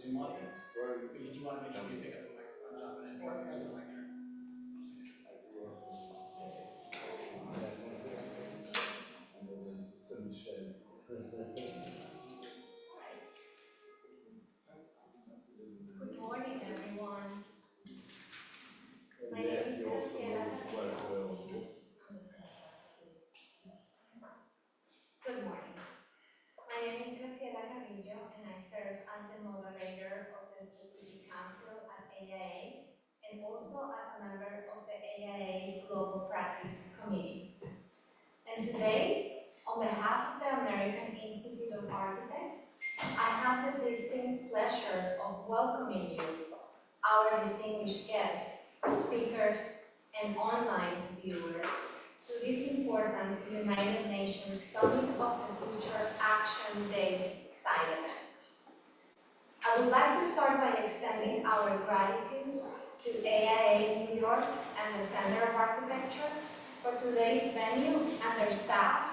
Zoom audience. But you do want to make sure you pick up the microphone, John, and introduce the lecture. Good morning, everyone. My name is Graziela Carrillo. Good morning. My name is Graziela Carrillo, and I serve as the moderator of the Strategic Council at AIA, and also as a member of the AIA Global Practice Committee. And today, on behalf of the American Institute of Architects, I have the distinct pleasure of welcoming you, our distinguished guests, speakers, and online viewers, to this important United Nations Summit of the Future Action Days side event. I would like to start by extending our gratitude to AIA New York and the Center of Architecture for today's venue and their staff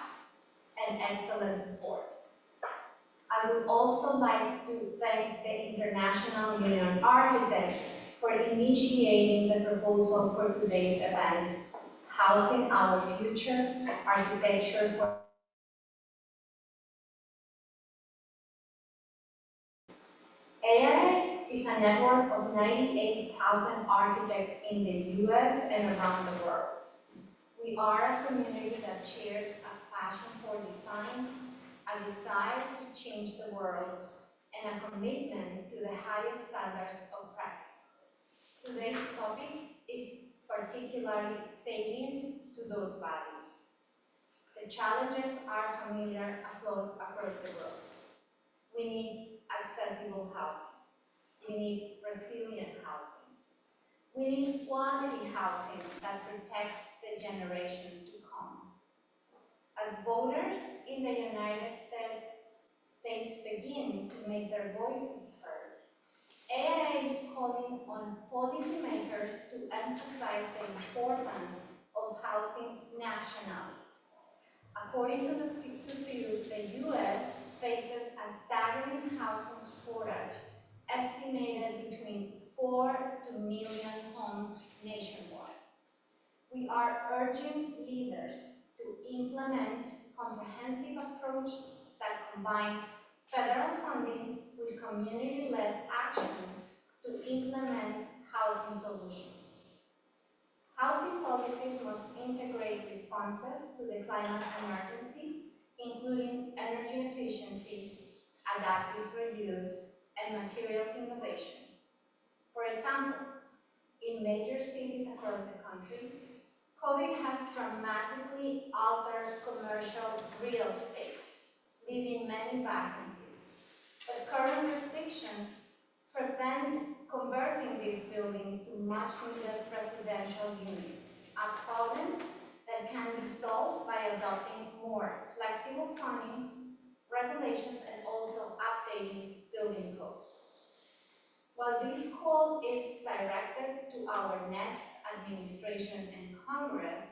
and excellent support. I would also like to thank the International Union of Architects for initiating the proposal for today's event, Housing Our Future, Architecture for AIA is a network of 98,000 architects in the US and around the world. We are a community that shares a passion for design, a desire to change the world, and a commitment to the highest standards of practice. Today's topic is particularly salient to those values. The challenges are familiar across the world. We need accessible housing. We need resilient housing. We need quality housing that protects the generation to come. As voters in the United States begin to make their voices heard, AIA is calling on policymakers to emphasize the importance of housing nationally. According to the US faces a staggering housing shortage, estimated between 4 to million homes nationwide. We are urging leaders to implement comprehensive approaches that combine federal funding with community-led action to implement housing solutions. Housing policies must integrate responses to the climate emergency, including energy efficiency, adaptive reuse, and materials innovation. For example, in major cities across the country, COVID has dramatically altered commercial real estate, leaving many vacancies. But current restrictions prevent converting these buildings to much-needed residential units, a problem that can be solved by adopting more flexible zoning regulations and also updating building codes. While this call is directed to our next administration and Congress,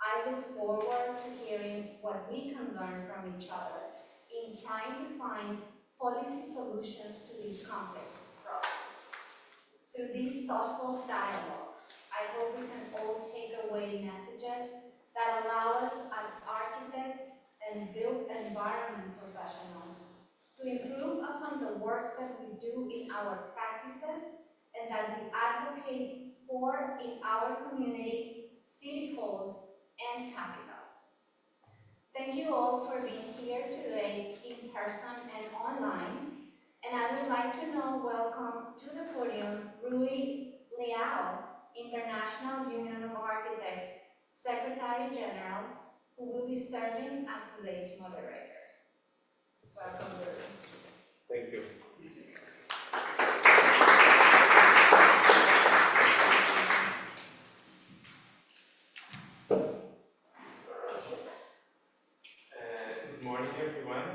I look forward to hearing what we can learn from each other in trying to find policy solutions to this complex problem. Through this thoughtful dialogue, I hope we can all take away messages that allow us as architects and built environment professionals to improve upon the work that we do in our practices and that we advocate for in our community, city halls, and capitals. Thank you all for being here today in person and online. And I would like to now welcome to the podium Leão, International Union of Architects Secretary General, who will be serving as today's moderator. Welcome, Rui. Thank you. Good morning, everyone.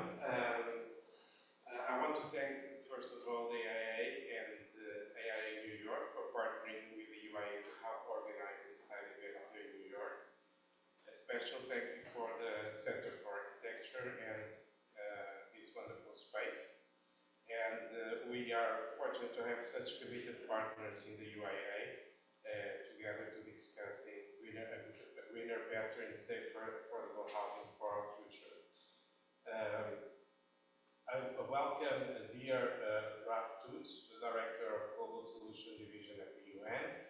I want to thank, first of all, the AIA and AIA New York for partnering with the UIA to help organize this side event here in New York. A special thank you for the Center for Architecture and this wonderful space. are fortunate to have such committed partners in the UIA together to discussing greener, better, and safer affordable housing for our future. I welcome dear Raf Tuts, the Director of Global Solution Division at the UN,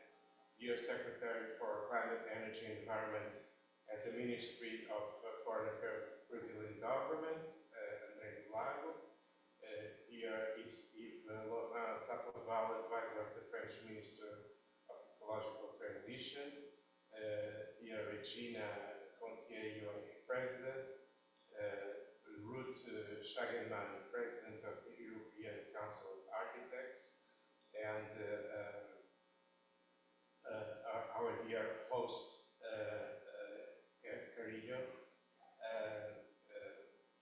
dear Secretary for Climate, Energy, and Environment at the Ministry of Foreign Affairs of the Brazilian government, André Lago, dear Yves-Laurent Sapoval, Advisor of the French Minister of Ecological Transition, dear Regina, Gonthier, UIA President, Ruth Schagemann, President of the European Council of Architects, and our dear host, Carrillo,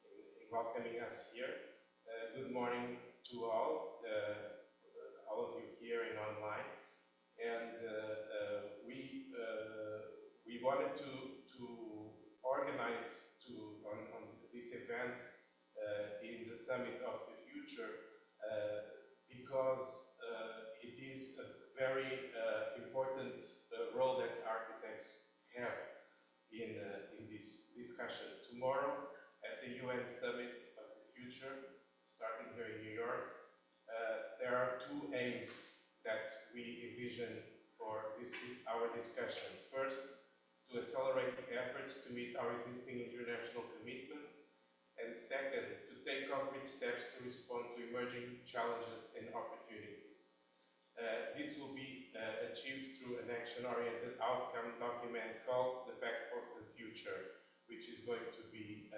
in welcoming us here. Good morning to all of you here and online. And we wanted to organize on this event in the Summit of the Future because it is a very important role that architects have in this discussion. Tomorrow at the UN Summit of the Future, starting here in New York, there are two aims that we envision for our discussion. First, to accelerate the efforts to meet our existing international commitments, and second, to take concrete steps to respond to emerging challenges and opportunities. This will be achieved through an action-oriented outcome document called the Pact for the Future, which is going to be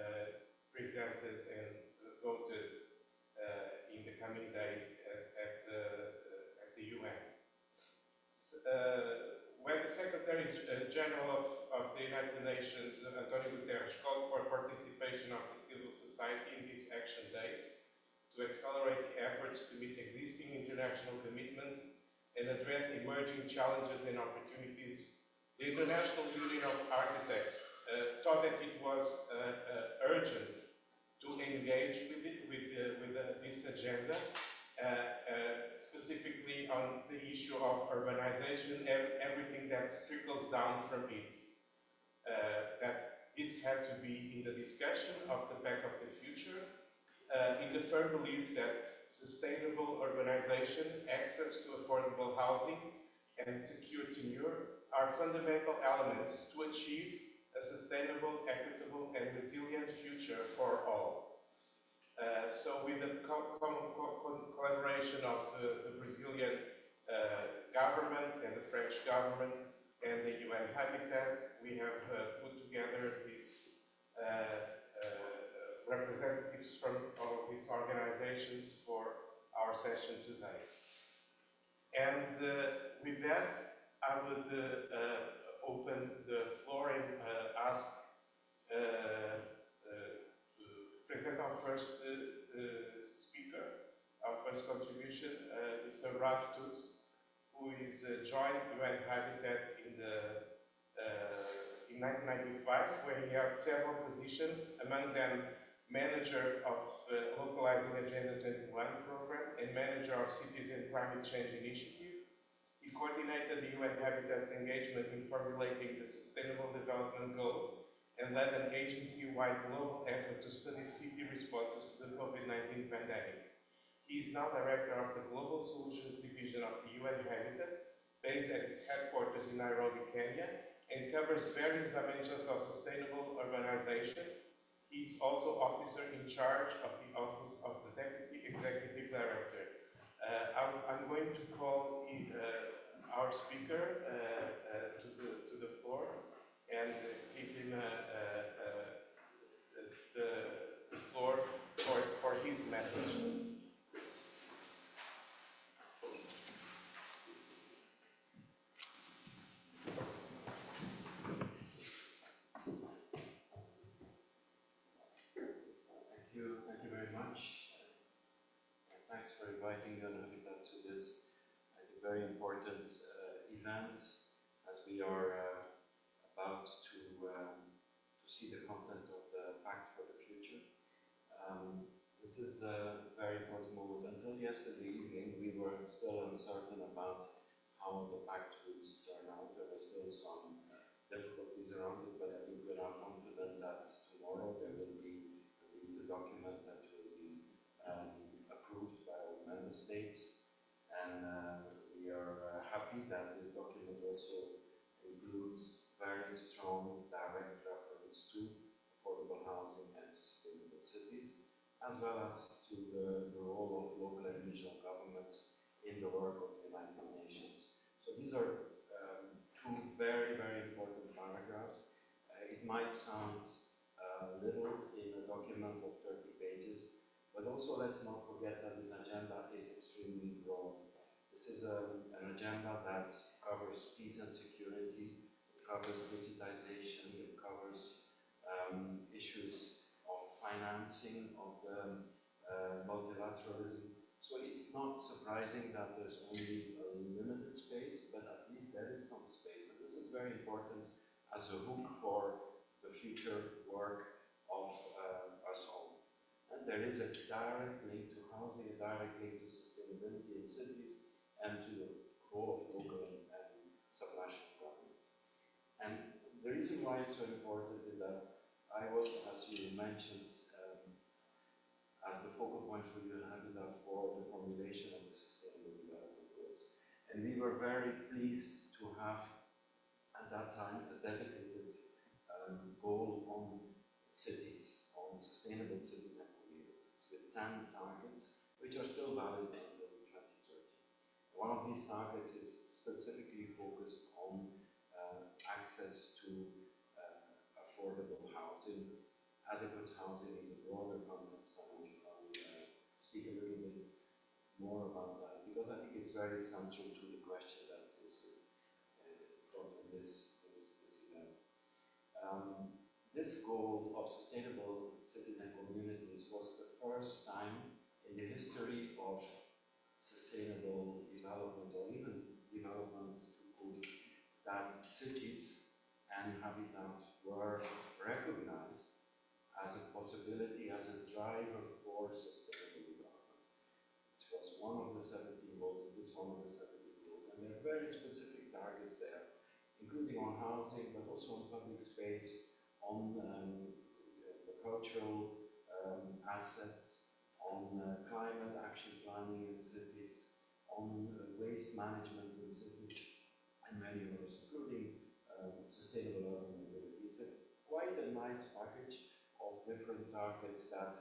presented and voted in the coming days at the UN. When the Secretary General of the United Nations, Antonio Guterres, called for participation of the civil society in these action days to accelerate the efforts to meet existing international commitments and address emerging challenges and opportunities, the International Union of Architects thought that it was urgent to engage with this agenda, specifically on the issue of urbanization and everything that trickles down from it. That this had to be in the discussion of the Pact of the Future, in the firm belief that sustainable urbanization, access to affordable housing, and secure tenure are fundamental elements to achieve a sustainable, equitable, and resilient future for all. So with the collaboration of the Brazilian government and the French government and the UN Habitat, we have put together these representatives from all these organizations for our session today. And with that, I would open the floor and ask present our first speaker, our first contribution, Mr. Raf Tuts, who is joined UN Habitat in 1995, where he had several positions, among them manager of Localizing Agenda 21 program and manager of Cities and Climate Change Initiative. He coordinated the UN Habitat's engagement in formulating the Sustainable Development Goals and led an agency-wide global effort to study city responses to the COVID-19 pandemic. He is now director of the Global Solutions Division of the UN Habitat, based at its headquarters in Nairobi, Kenya, and covers various dimensions of sustainable urbanization. He is also officer in charge of the Office of the Deputy Executive Director. I'm going to call our speaker to the floor and give him the floor for his message. Thank you very much. Thanks for inviting UN Habitat to this, I think, very important event, as we are about to see the content of the Pact for the Future. This is a very important moment. Until yesterday evening, we were still uncertain about how the pact would turn out. There were still some difficulties around it, but I think we are confident that tomorrow there will be a document that will be approved by all member states. And we are happy that this document also includes very strong direct reference to affordable housing and sustainable cities, as well as to the role of local and regional governments in the work of the United Nations. So these are two very, very important paragraphs. It might sound little in a document of 30 pages, but also let's not forget that this agenda is extremely broad. This is an agenda that covers peace and security, it covers digitization, it covers issues of financing of the multilateralism. So it's not surprising that there's only a limited space, but at least there is some space. And this is very important as a hook for the future work of us all. And there is a direct link to housing, a direct link to sustainability in cities, and to the role of local and subnational governments. And the reason why it's so important is that I was, as you mentioned, as the focal point for UN Habitat for the formulation of the Sustainable Development Goals. And we were very pleased to have, at that time, a dedicated goal on cities, on sustainable cities and communities, with 10 targets, which are still valid until 2030. One of these targets is specifically focused on access to affordable housing. Adequate housing is a broader concept. I'll speak a little bit more about that, because I think it's very central to the question that is brought on this event. This goal of sustainable cities and communities was the first time in the history of sustainable development, or even development that cities and habitat were recognized as a possibility, as a driver for sustainable development. It was one of the 17 goals, it is one of the 17 goals, and there are very specific targets there, including on housing, but also on public space, on the cultural assets, on climate action planning in cities, on waste management in cities, and many others, including sustainable urban mobility. It's quite a nice package of different targets that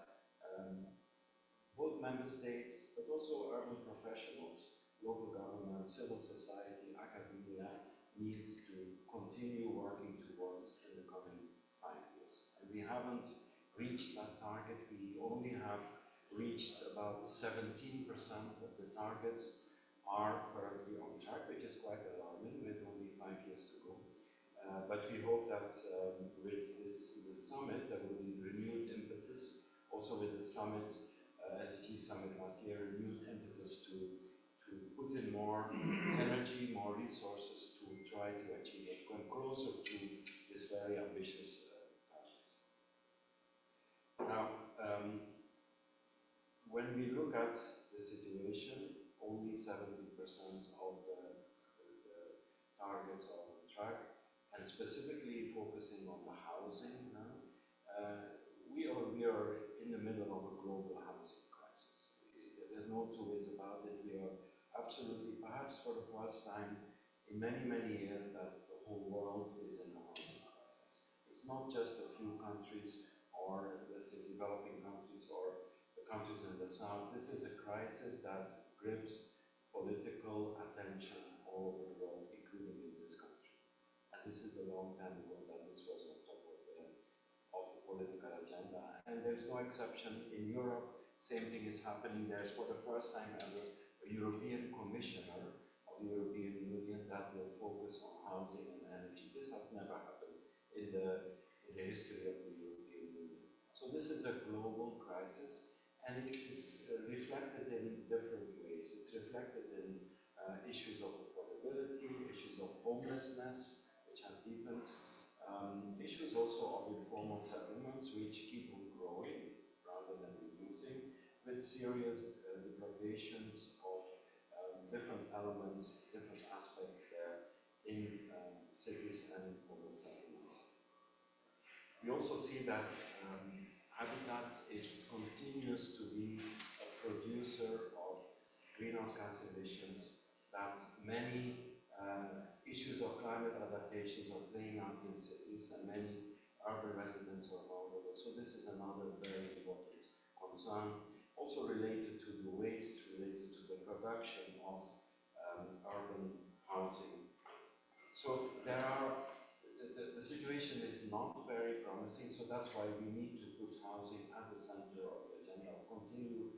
both member states, but also urban professionals, local government, civil society, academia needs to continue working towards in the coming 5 years. And we haven't reached that target. We only have reached about 17% of the targets are currently on track, which is quite alarming with only 5 years to go. But we hope that with this summit, there will be renewed impetus, also with the summit, SDG summit last year, renewed impetus to put in more energy, more resources to try to achieve it, come closer to this very ambitious targets. Now, when we look at the situation, only 70% of the targets are on track, and specifically focusing on the housing now, we are in the middle of a global housing crisis. There's no two ways about it. We are absolutely, perhaps for the first time in many, many years, that the whole world is in a housing crisis. It's not just a few countries, or let's say developing countries, or the countries in the south. This is a crisis that grips political attention all over the world, including in this country. This is a long time ago that this was on top of the political agenda. And there's no exception in Europe. Same thing is happening. There's for the first time ever a European Commissioner of the European Union that will focus on housing and energy. This has never happened in the history of the European Union. So this is a global crisis, and it is reflected in different ways. It's reflected in issues of affordability, issues of homelessness, have deepened, issues also of informal settlements, which keep on growing rather than reducing, with serious deprivations of different elements, different aspects there in cities and urban settlements. We also see that habitat continues to be a producer of greenhouse gas emissions, that many issues of climate adaptations are playing out in cities, and many urban residents are vulnerable. So this is another very important concern, also related to the waste, related to the production of urban housing. So the situation is not very promising, so that's why we need to put housing at the center of the agenda, continue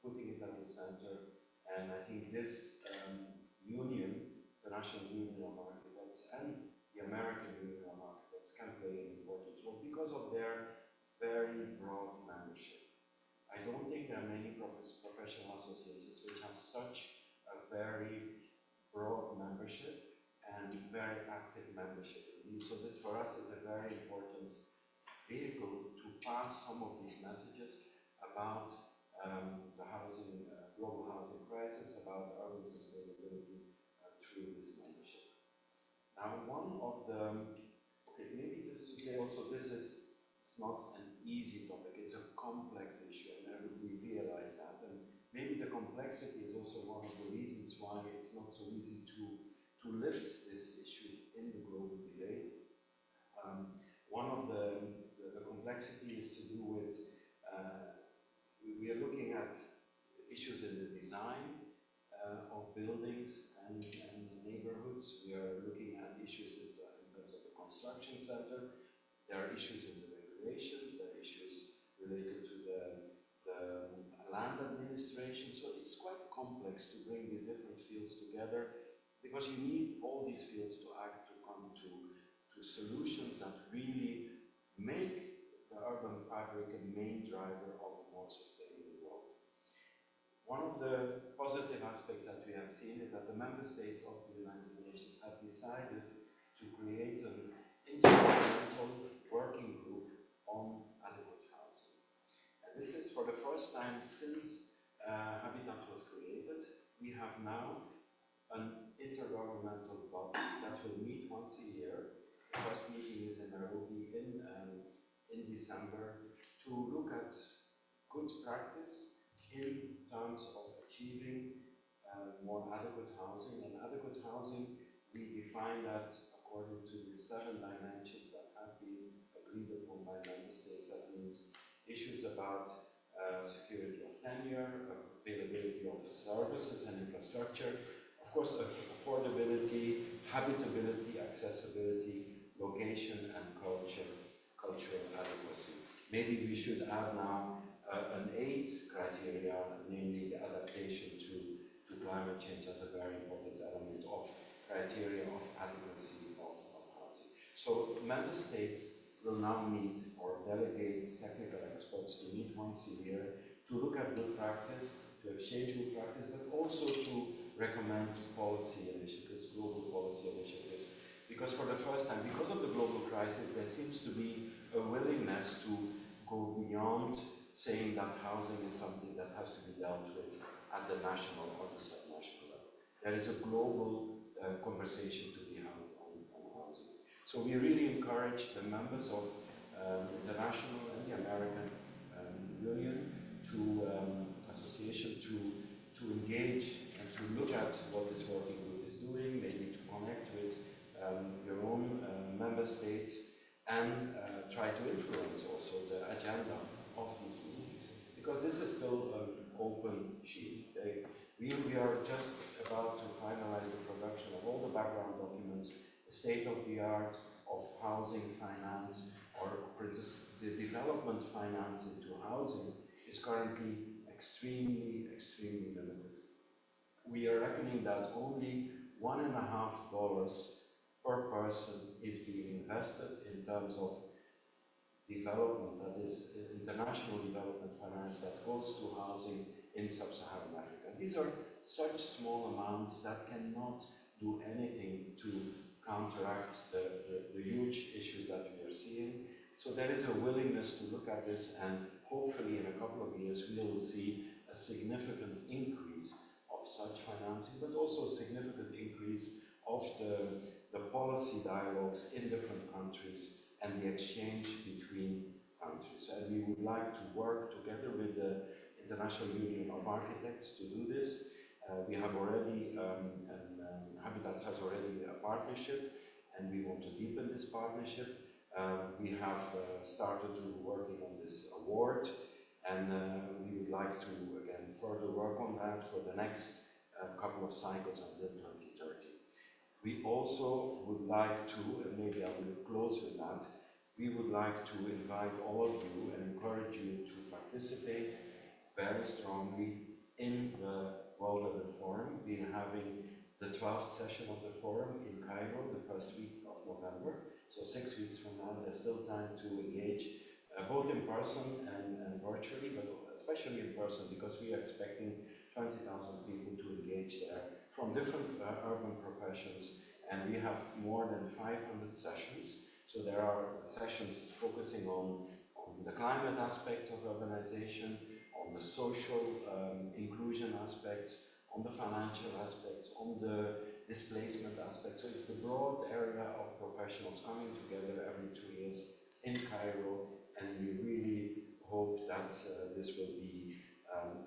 putting it at the center. And I think this union, the National Union of Architects and the American Union of Architects, can play an important role because of their very broad membership. I don't think there are many professional associations which have such a very broad membership and very active membership. So this for us is a very important vehicle to pass some of these messages about the housing, global housing crisis, about urban sustainability through this membership. Now, one of the, okay, maybe just to say also, it's not an easy topic, it's a complex issue, and we realize that. And maybe the complexity is also one of the reasons why it's not so easy to lift this issue in the global debate. One of the complexity is to do with, we are looking at issues in the design of buildings and neighborhoods. We are looking at issues in terms of the construction sector. There are issues in the regulations, there are issues related to the land administration. So it's quite complex to bring these different fields together, because you need all these fields to act, to come to solutions that really make the urban fabric a main driver of a more sustainable world. One of the positive aspects that we have seen is that the member states of the United Nations have decided to create an intergovernmental working group on adequate housing. And this is for the first time since Habitat was created. We have now an intergovernmental body that will meet once a year. The first meeting is in Nairobi in December, to look at good practice in terms of achieving more adequate housing. And adequate housing, we define that according to the 7 dimensions that have been agreed upon by member states. That means issues about security of tenure, availability of services and infrastructure, of course, affordability, habitability, accessibility, location, and cultural adequacy. Maybe we should add now an 8th criteria, namely the adaptation to climate change, as a very important element of criteria of adequacy of housing. So member states will now meet, or delegate technical experts to meet once a year to look at good practice, to exchange good practice, but also to recommend policy initiatives, global policy initiatives. Because for the first time, because of the global crisis, there seems to be a willingness to go beyond saying that housing is something that has to be dealt with at the national or the subnational level. There is a global conversation to be held on housing. So we really encourage the members of the national and the American Union association to engage and to look at what this working group is doing, maybe to connect with your own member states, and try to influence also the agenda of these meetings. Because this is still an open sheet. We are just about to finalize the production of all the background documents, the state of the art of housing finance, or for instance, the development finance into housing is currently extremely limited. We are reckoning that only $1.50 per person is being invested in terms of development, that is international development finance that goes to housing in sub-Saharan Africa. These are such small amounts that cannot do anything to counteract the huge issues that we are seeing. So there is a willingness to look at this and hopefully in a couple of years we will see a significant increase of such financing, but also a significant increase of the policy dialogues in different countries and the exchange between countries. And we would like to work together with the International Union of Architects to do this. We have already, Habitat has already a partnership, and we want to deepen this partnership. We have started working on this award, and we would like to again further work on that for the next couple of cycles until 2030. We also would like to, and maybe I will close with that, we would like to invite all of you and encourage you to participate very strongly in the World Urban Forum. We're having the 12th session of the forum in Cairo the first week of November. So 6 weeks from now, there's still time to engage, both in person and virtually, but especially in person, because we are expecting 20,000 people to engage there from different urban professions, and we have more than 500 sessions. So there are sessions focusing on the climate aspects of urbanization, on the social inclusion aspects, on the financial aspects, on the displacement aspects. So it's the broad area of professionals coming together every 2 years in Cairo, and we really hope that this will be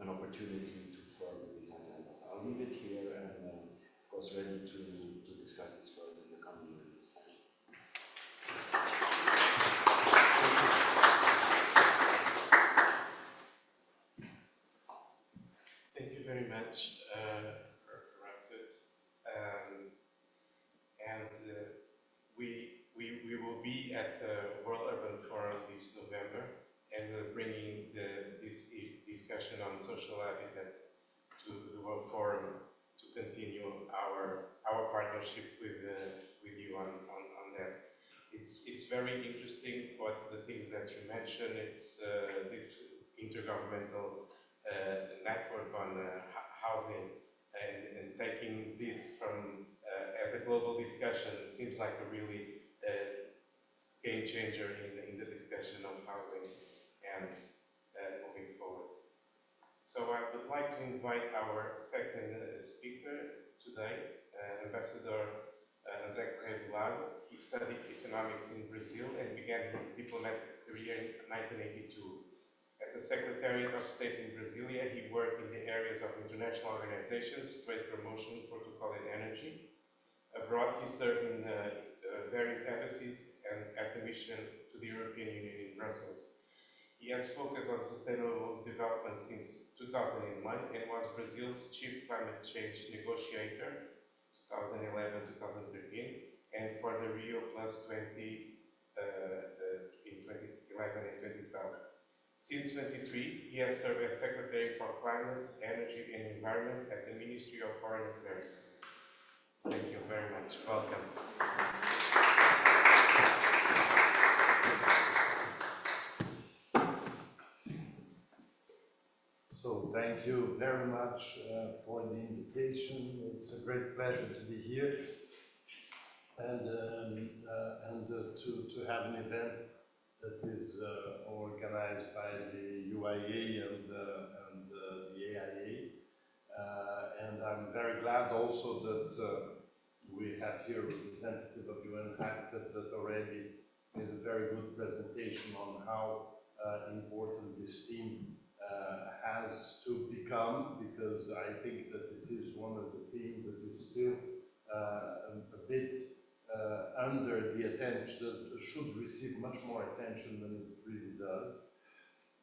an opportunity to further these agendas. I'll leave it here and of course ready to discuss this further in the coming years. Thank you very much, Raf Tuts. We will be at the World Urban Forum this November, and we're bringing this discussion on social habitat to the World Forum to continue our partnership with you on that. It's very interesting what the things that you mentioned. It's this intergovernmental network on housing, and taking this from as a global discussion. It seems like a really game changer in the discussion of housing and moving forward. So I would like to invite our second speaker today, Ambassador André Corrêa Lago. He studied economics in Brazil and began his diplomatic career in 1982. At the Secretariat of State in Brasilia, he worked in the areas of international organizations, trade promotion, protocol, and energy. Abroad, he served in various embassies and at the mission to the European Union in Brussels. He has focused on sustainable development since 2001 and was Brazil's chief climate change negotiator 2011-2013, and for the Rio Plus 20 in 2011 and 2012. Since 2023, he has served as Secretary for Climate, Energy and Environment at the Ministry of Foreign Affairs. Thank you very much. Welcome. So thank you very much for the invitation. It's a great pleasure to be here and to have an event that is organized by the UIA and the AIA. And I'm very glad also that we have here a representative of UN Habitat that already made a very good presentation on how important this team has to become, because I think that it is one of the themes that is still a bit under the attention, that should receive much more attention than it really does.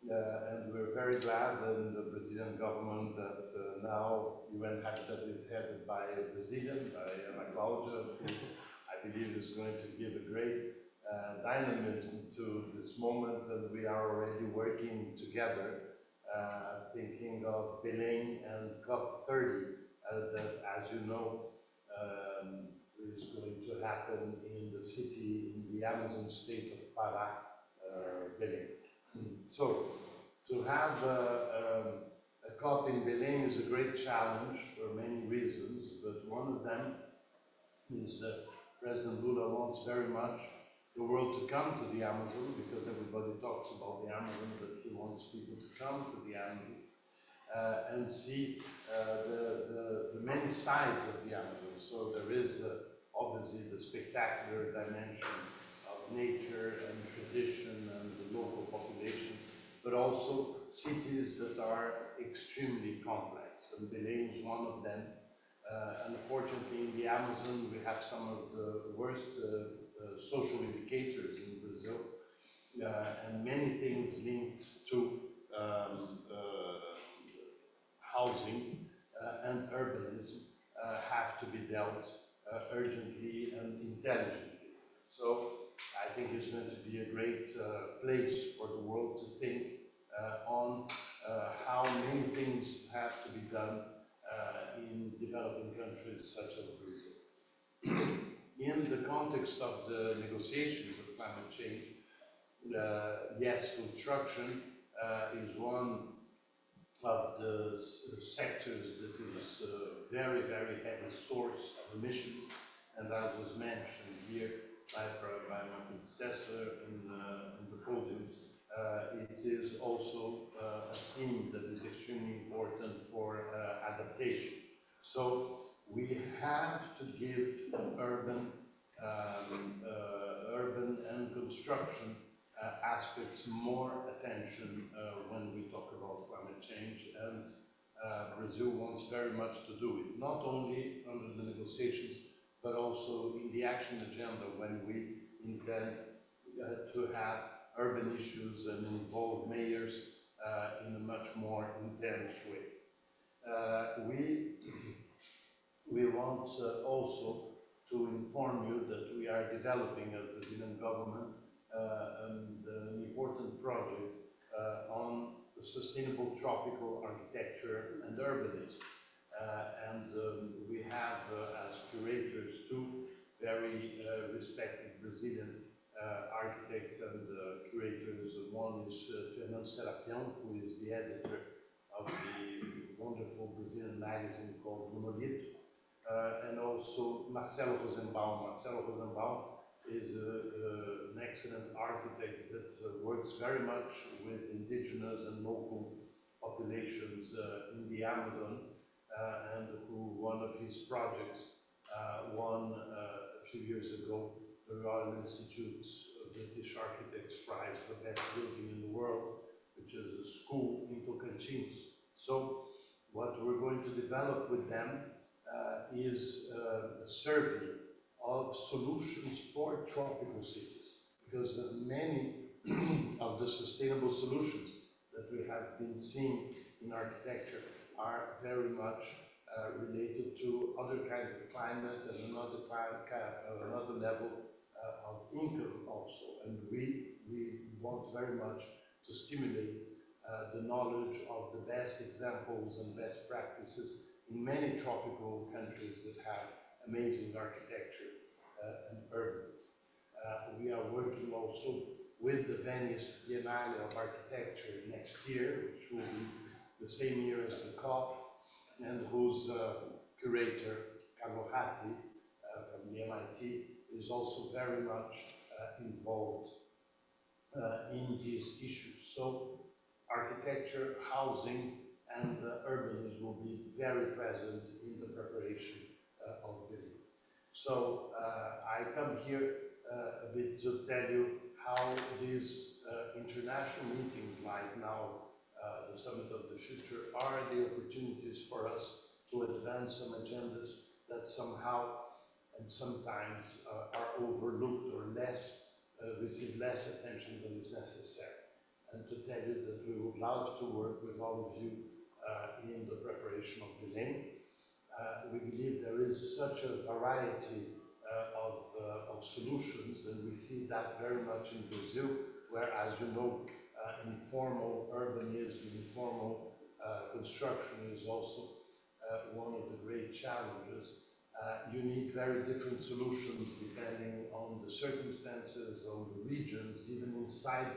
And we're very glad in the Brazilian government that now UN Habitat is headed by a Brazilian, by Ana Cláudia, who I believe is going to give a great dynamism to this moment, and we are already working together, thinking of Belém and COP30, that, as you know, is going to happen in the city, in the Amazon state of Pará, Belém. So, to have a COP in Belém is a great challenge for many reasons, but one of them is President Lula wants very much the world to come to the Amazon, because everybody talks about the Amazon, but he wants people to come to the Amazon and see the many sides of the Amazon. So there is obviously the spectacular dimension of nature and tradition and the local population, but also cities that are extremely complex, and Belém is one of them. Unfortunately, in the Amazon, we have some of the worst social indicators in Brazil, and many things linked to housing and urbanism have to be dealt urgently and intelligently. So I think it's going to be a great place for the world to think on how many things have to be done in developing countries such as Brazil. In the context of the negotiations of climate change, yes, construction is one of the sectors that is a very, very heavy source of emissions, and as was mentioned here by my predecessor in the podium, it is also a theme that is extremely important for adaptation. So we have to give urban and construction aspects more attention when we talk about climate change, and Brazil wants very much to do it, not only under the negotiations, but also in the action agenda when we intend to have urban issues and involve mayors in a much more intense way. We want also to inform you that we are developing as the Brazilian government an important project on sustainable tropical architecture and urbanism. We have as curators two very respected Brazilian architects and curators. One is Fernando Serapião, who is the editor of the wonderful Brazilian magazine called Monolito, and also Marcelo Rosenbaum. Marcelo Rosenbaum is an excellent architect that works very much with indigenous and local populations in the Amazon, and who one of his projects won a few years ago the Royal Institute of British Architects Prize for Best Building in the World, which is a school in Tocantins. So what we're going to develop with them is a survey of solutions for tropical cities, because many of the sustainable solutions that we have been seeing in architecture are very much related to other kinds of climate and another level of income also. And we want very much to stimulate the knowledge of the best examples and best practices in many tropical countries that have amazing architecture and urban. We are working also with the Venice Biennale of Architecture next year, which will be the same year as the COP, and whose curator, Carlo Ratti, from the MIT, is also very much involved in these issues. So architecture, housing, and urbanism will be very present in the preparation of building. So I come here a bit to tell you how these international meetings like now the Summit of the Future are the opportunities for us to advance some agendas that somehow and sometimes are overlooked or receive less attention than is necessary. And to tell you that we would love to work with all of you in the preparation of Belém. We believe there is such a variety of solutions, and we see that very much in Brazil, where, as you know, informal urbanism, informal construction is also one of the great challenges. You need very different solutions depending on the circumstances, on the regions, even inside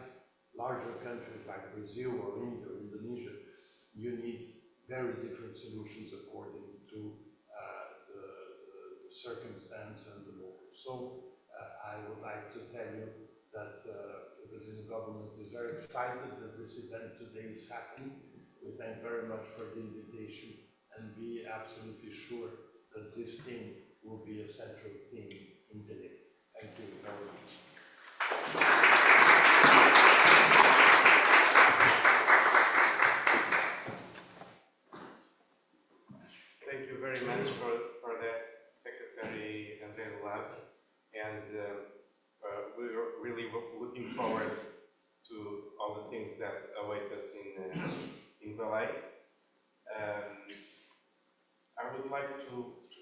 larger countries like Brazil or India or Indonesia. You need very different solutions according to the circumstance and the local. So I would like to tell you government is very excited that this event today is happening. We thank very much for the invitation and be absolutely sure that this theme will be a central theme in the day. Thank you very much. Thank you very much for that, Secretary André Corrêa, and we're really looking forward to all the things that await us in Valais. I would like to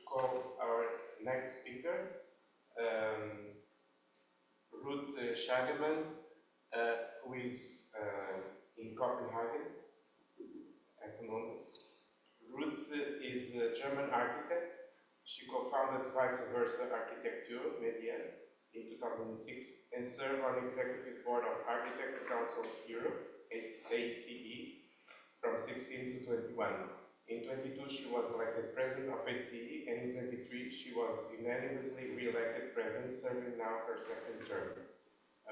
call our next speaker, Ruth Schagemann, who is in Copenhagen at the moment. Ruth is a German architect. She co-founded Vice Versa Architecture Media in 2006 and served on the Executive Board of Architects Council of Europe, ACE, from 16 to 21. In 22, she was elected president of ACE, and in 23, she was unanimously re-elected president, serving now her second term.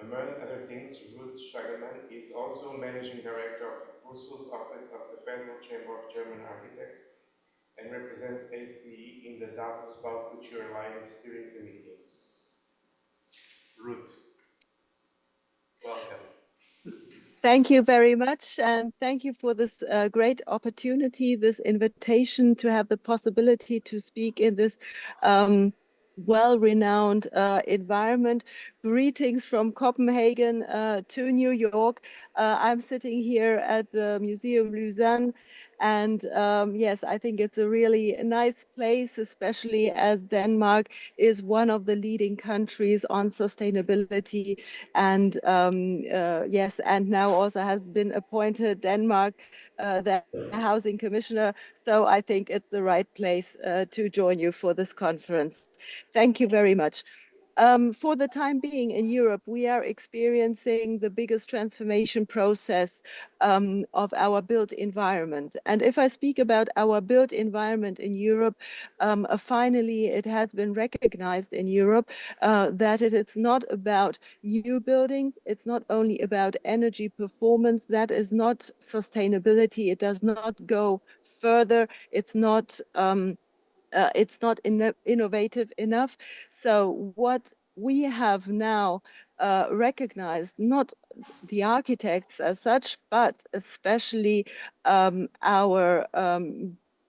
Among other things, Ruth Schagemann is also managing director of the Brussels office of the Federal Chamber of German Architects and represents ACE in the Davos Baukultur Alliance Steering Committee. Ruth, welcome. Thank you very much, and thank you for this great opportunity, this invitation to have the possibility to speak in this well-renowned environment. Greetings from Copenhagen to New York. I'm sitting here at the Museum Lausanne, and yes, I think it's a really nice place, especially as Denmark is one of the leading countries on sustainability, and yes, and now also has been appointed Denmark the housing commissioner. So I think it's the right place to join you for this conference. Thank you very much. For the time being in Europe, we are experiencing the biggest transformation process of our built environment. And if I speak about our built environment in Europe, finally it has been recognized in Europe that it's not about new buildings, it's not only about energy performance, that is not sustainability, it does not go further, it's not innovative enough. So what we have now recognized, not the architects as such, but especially our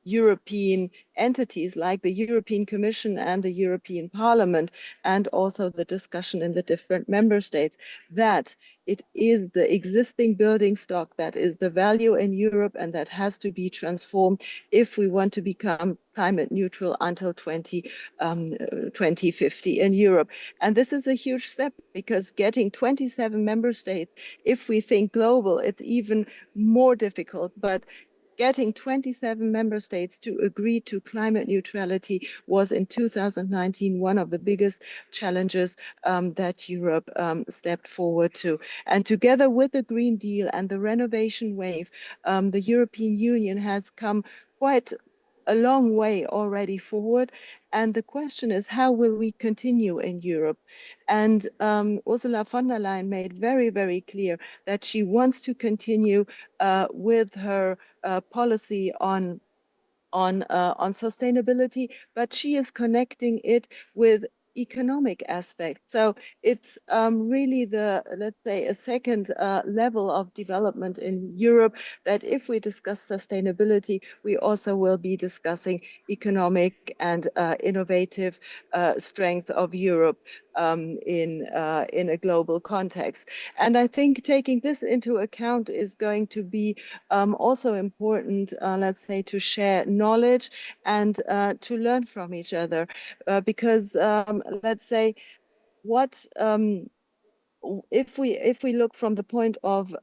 European entities like the European Commission and the European Parliament, and also the discussion in the different member states, that it is the existing building stock that is the value in Europe, and that has to be transformed if we want to become climate neutral until 2050 in Europe. And this is a huge step, because getting 27 member states, if we think global, it's even more difficult. But getting 27 member states to agree to climate neutrality was in 2019 one of the biggest challenges that Europe stepped forward to. And together with the Green Deal and the renovation wave, the European Union has come quite a long way already forward. And the question is, how will we continue in Europe? And Ursula von der Leyen made very, very clear that she wants to continue with her policy on sustainability, but she is connecting it with economic aspects. So it's really let's say, a second level of development in Europe, that if we discuss sustainability, we also will be discussing economic and innovative strength of Europe in a global context. And I think taking this into account is going to be also important, let's say, to share knowledge and to learn from each other, because let's say, what if we look from the point of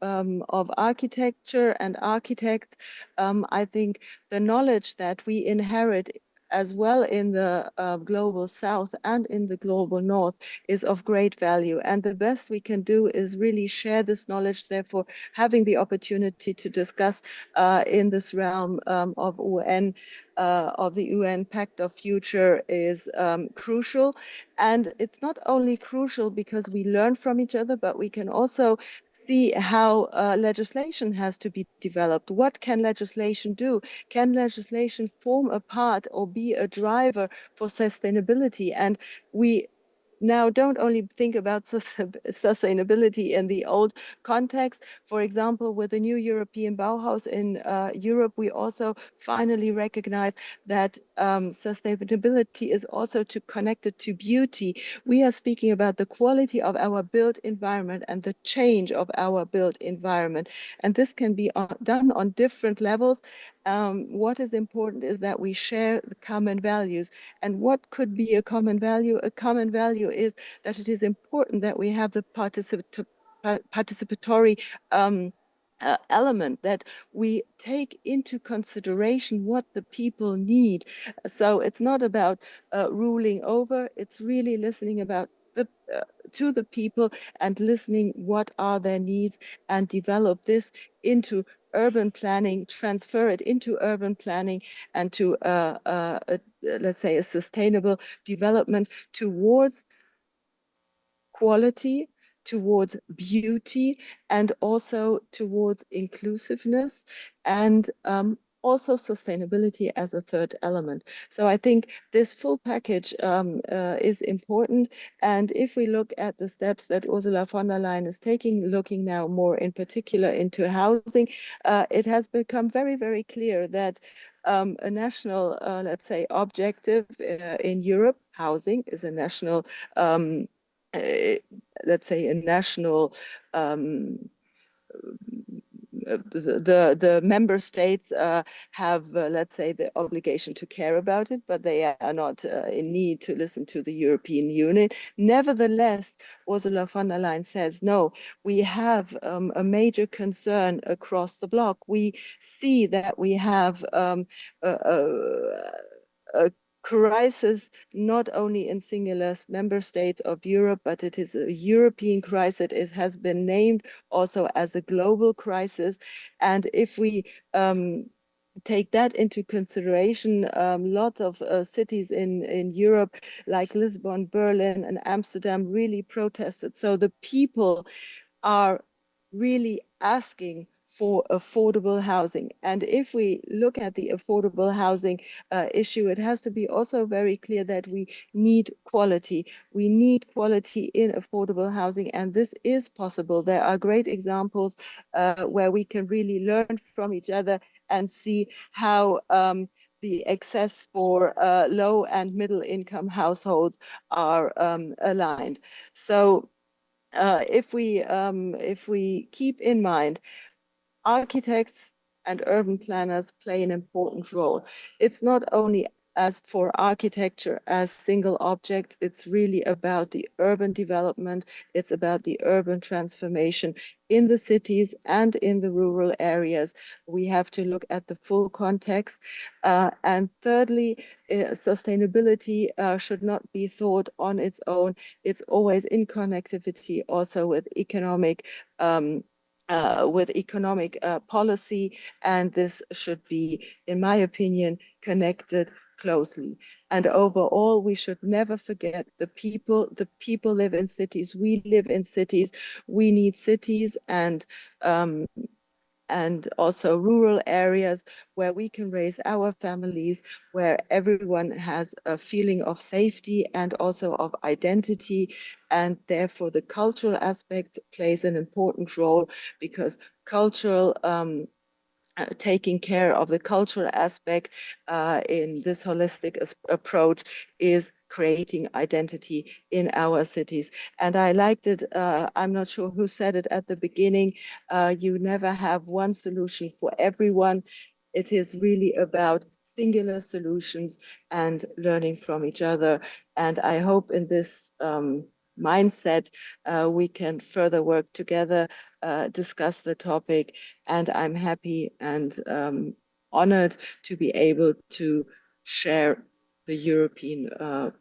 architecture and architects, I think the knowledge that we inherit as well in the global south and in the global north is of great value. And the best we can do is really share this knowledge. Therefore, having the opportunity to discuss in this realm of the UN Pact of Future is crucial. And it's not only crucial because we learn from each other, but we can also see how legislation has to be developed. What can legislation do? Can legislation form a part or be a driver for sustainability? And we now don't only think about sustainability in the old context. For example, with the new European Bauhaus in Europe, we also finally recognize that sustainability is also connected to beauty. We are speaking about the quality of our built environment and the change of our built environment. And this can be done on different levels. What is important is that we share the common values. And what could be a common value? A common value is that it is important that we have the participatory element, that we take into consideration what the people need. So it's not about ruling over, it's really listening about to the people and listening what are their needs, and develop this into urban planning, transfer it into urban planning, and to let's say a sustainable development towards quality, towards beauty, and also towards inclusiveness, and also sustainability as a third element. So I think this full package is important. And if we look at the steps that Ursula von der Leyen is taking, looking now more in particular into housing, it has become very, very clear that a national, let's say, objective in Europe, housing is a national let's say a national the member states have let's say the obligation to care about it, but they are not in need to listen to the European Union. Nevertheless, Ursula von der Leyen says no, we have a major concern across the bloc. We see that we have a crisis not only in singular member states of Europe, but it is a European crisis. It has been named also as a global crisis. And if we take that into consideration, lots of cities in Europe like Lisbon, Berlin, and Amsterdam really protested. So the people are really asking for affordable housing. And if we look at the affordable housing issue, it has to be also very clear that we need quality. We need quality in affordable housing, and this is possible. There are great examples where we can really learn from each other and see how the access for low and middle income households are aligned. So if we keep in mind, architects and urban planners play an important role. It's not only as for architecture as single object, it's really about the urban development, it's about the urban transformation in the cities and in the rural areas. We have to look at the full context. And thirdly, sustainability should not be thought on its own. It's always in connectivity also with economic policy, and this should be, in my opinion, connected closely. And overall, we should never forget the people. The people live in cities. We live in cities. We need cities and also rural areas where we can raise our families, where everyone has a feeling of safety and also of identity. And therefore, the cultural aspect plays an important role, because cultural taking care of the cultural aspect in this holistic approach is creating identity in our cities. And I liked it. I'm not sure who said it at the beginning. You never have one solution for everyone. It is really about singular solutions and learning from each other. And I hope in this mindset we can further work together, discuss the topic, and I'm happy and honored to be able to share the European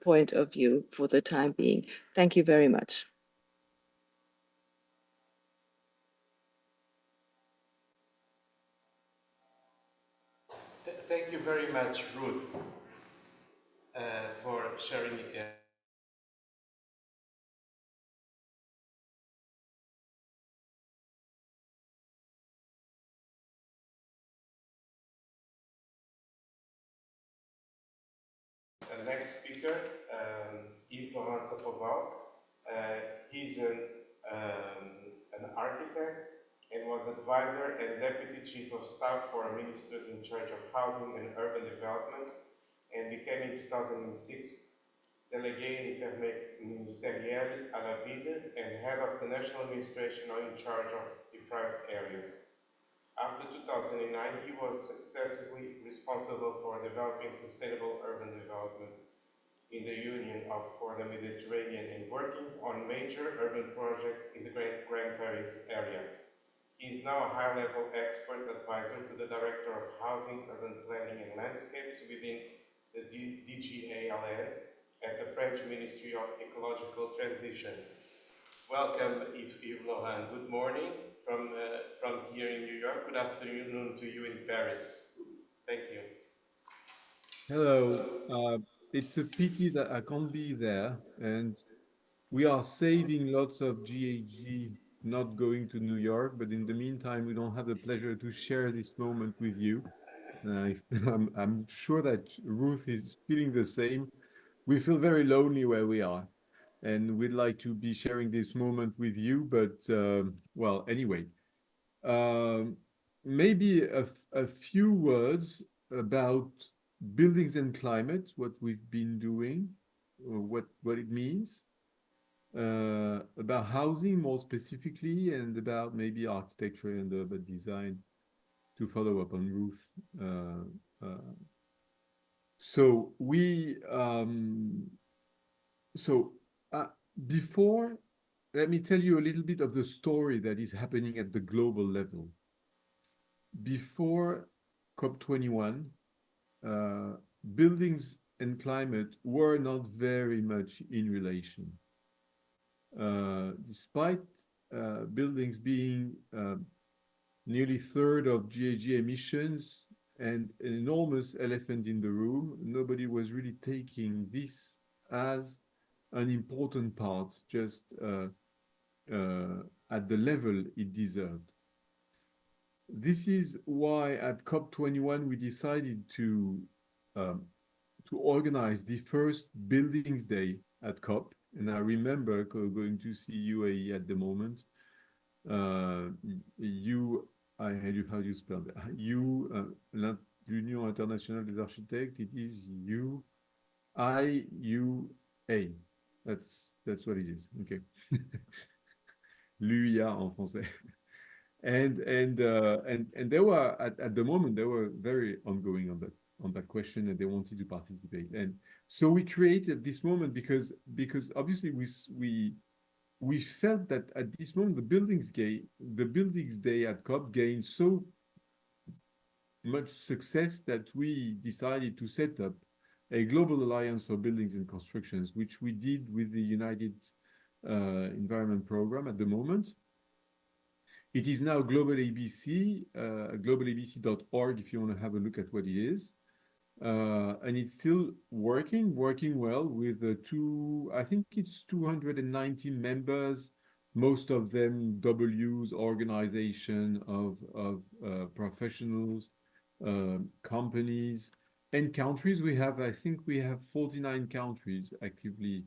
point of view for the time being. Thank you very much. Thank you very much, Ruth, for sharing the next speaker, Yves-Laurent Sapoval. He's an architect and was advisor and deputy chief of staff for ministers in charge of housing and urban development, and became in 2006 délégué interministériel à la ville and head of the national administration in charge of deprived areas. After 2009, he was successively responsible for developing sustainable urban development in the Union for the Mediterranean and working on major urban projects in the Grand Paris area. He is now a high-level expert advisor to the Director of Housing, Urban Planning and Landscapes within the DGALN at the French Ministry of Ecological Transition. Welcome, Yves-Laurent. Good morning from here in New York. Good afternoon to you in Paris. Thank you. Hello. It's a pity that I can't be there, and we are saving lots of GHG not going to New York, but in the meantime, we don't have the pleasure to share this moment with you. I'm sure that Ruth is feeling the same. We feel very lonely where we are, and we'd like to be sharing this moment with you, but well, anyway. Maybe a few words about buildings and climate, what we've been doing, or what it means, about housing more specifically, and about maybe architecture and urban design to follow up on Ruth. Before, let me tell you a little bit of the story that is happening at the global level. Before COP21, buildings and climate were not very much in relation. Despite buildings being nearly a third of GHG emissions and an enormous elephant in the room, nobody was really taking this as an important part, just at the level it deserved. This is why at COP21 we decided to organize the first Buildings Day at COP, and I remember going to see UAE at the moment. How do you spell that? L'Union Internationale des Architectes. It is UIA. That's what it is. Okay. L'UIA en français. And they were at the moment they were very ongoing on that question, and they wanted to participate. And so we created this moment because obviously we felt that at this moment the Buildings Day at COP gained so much success that we decided to set up a global alliance for buildings and constructions, which we did with the United Environment Program at the moment. It is now Global ABC, globalabc.org if you want to have a look at what it is. And it's still working well with I think it's 219 members, most of them W's, organization of professionals, companies, and countries. I think we have 49 countries actively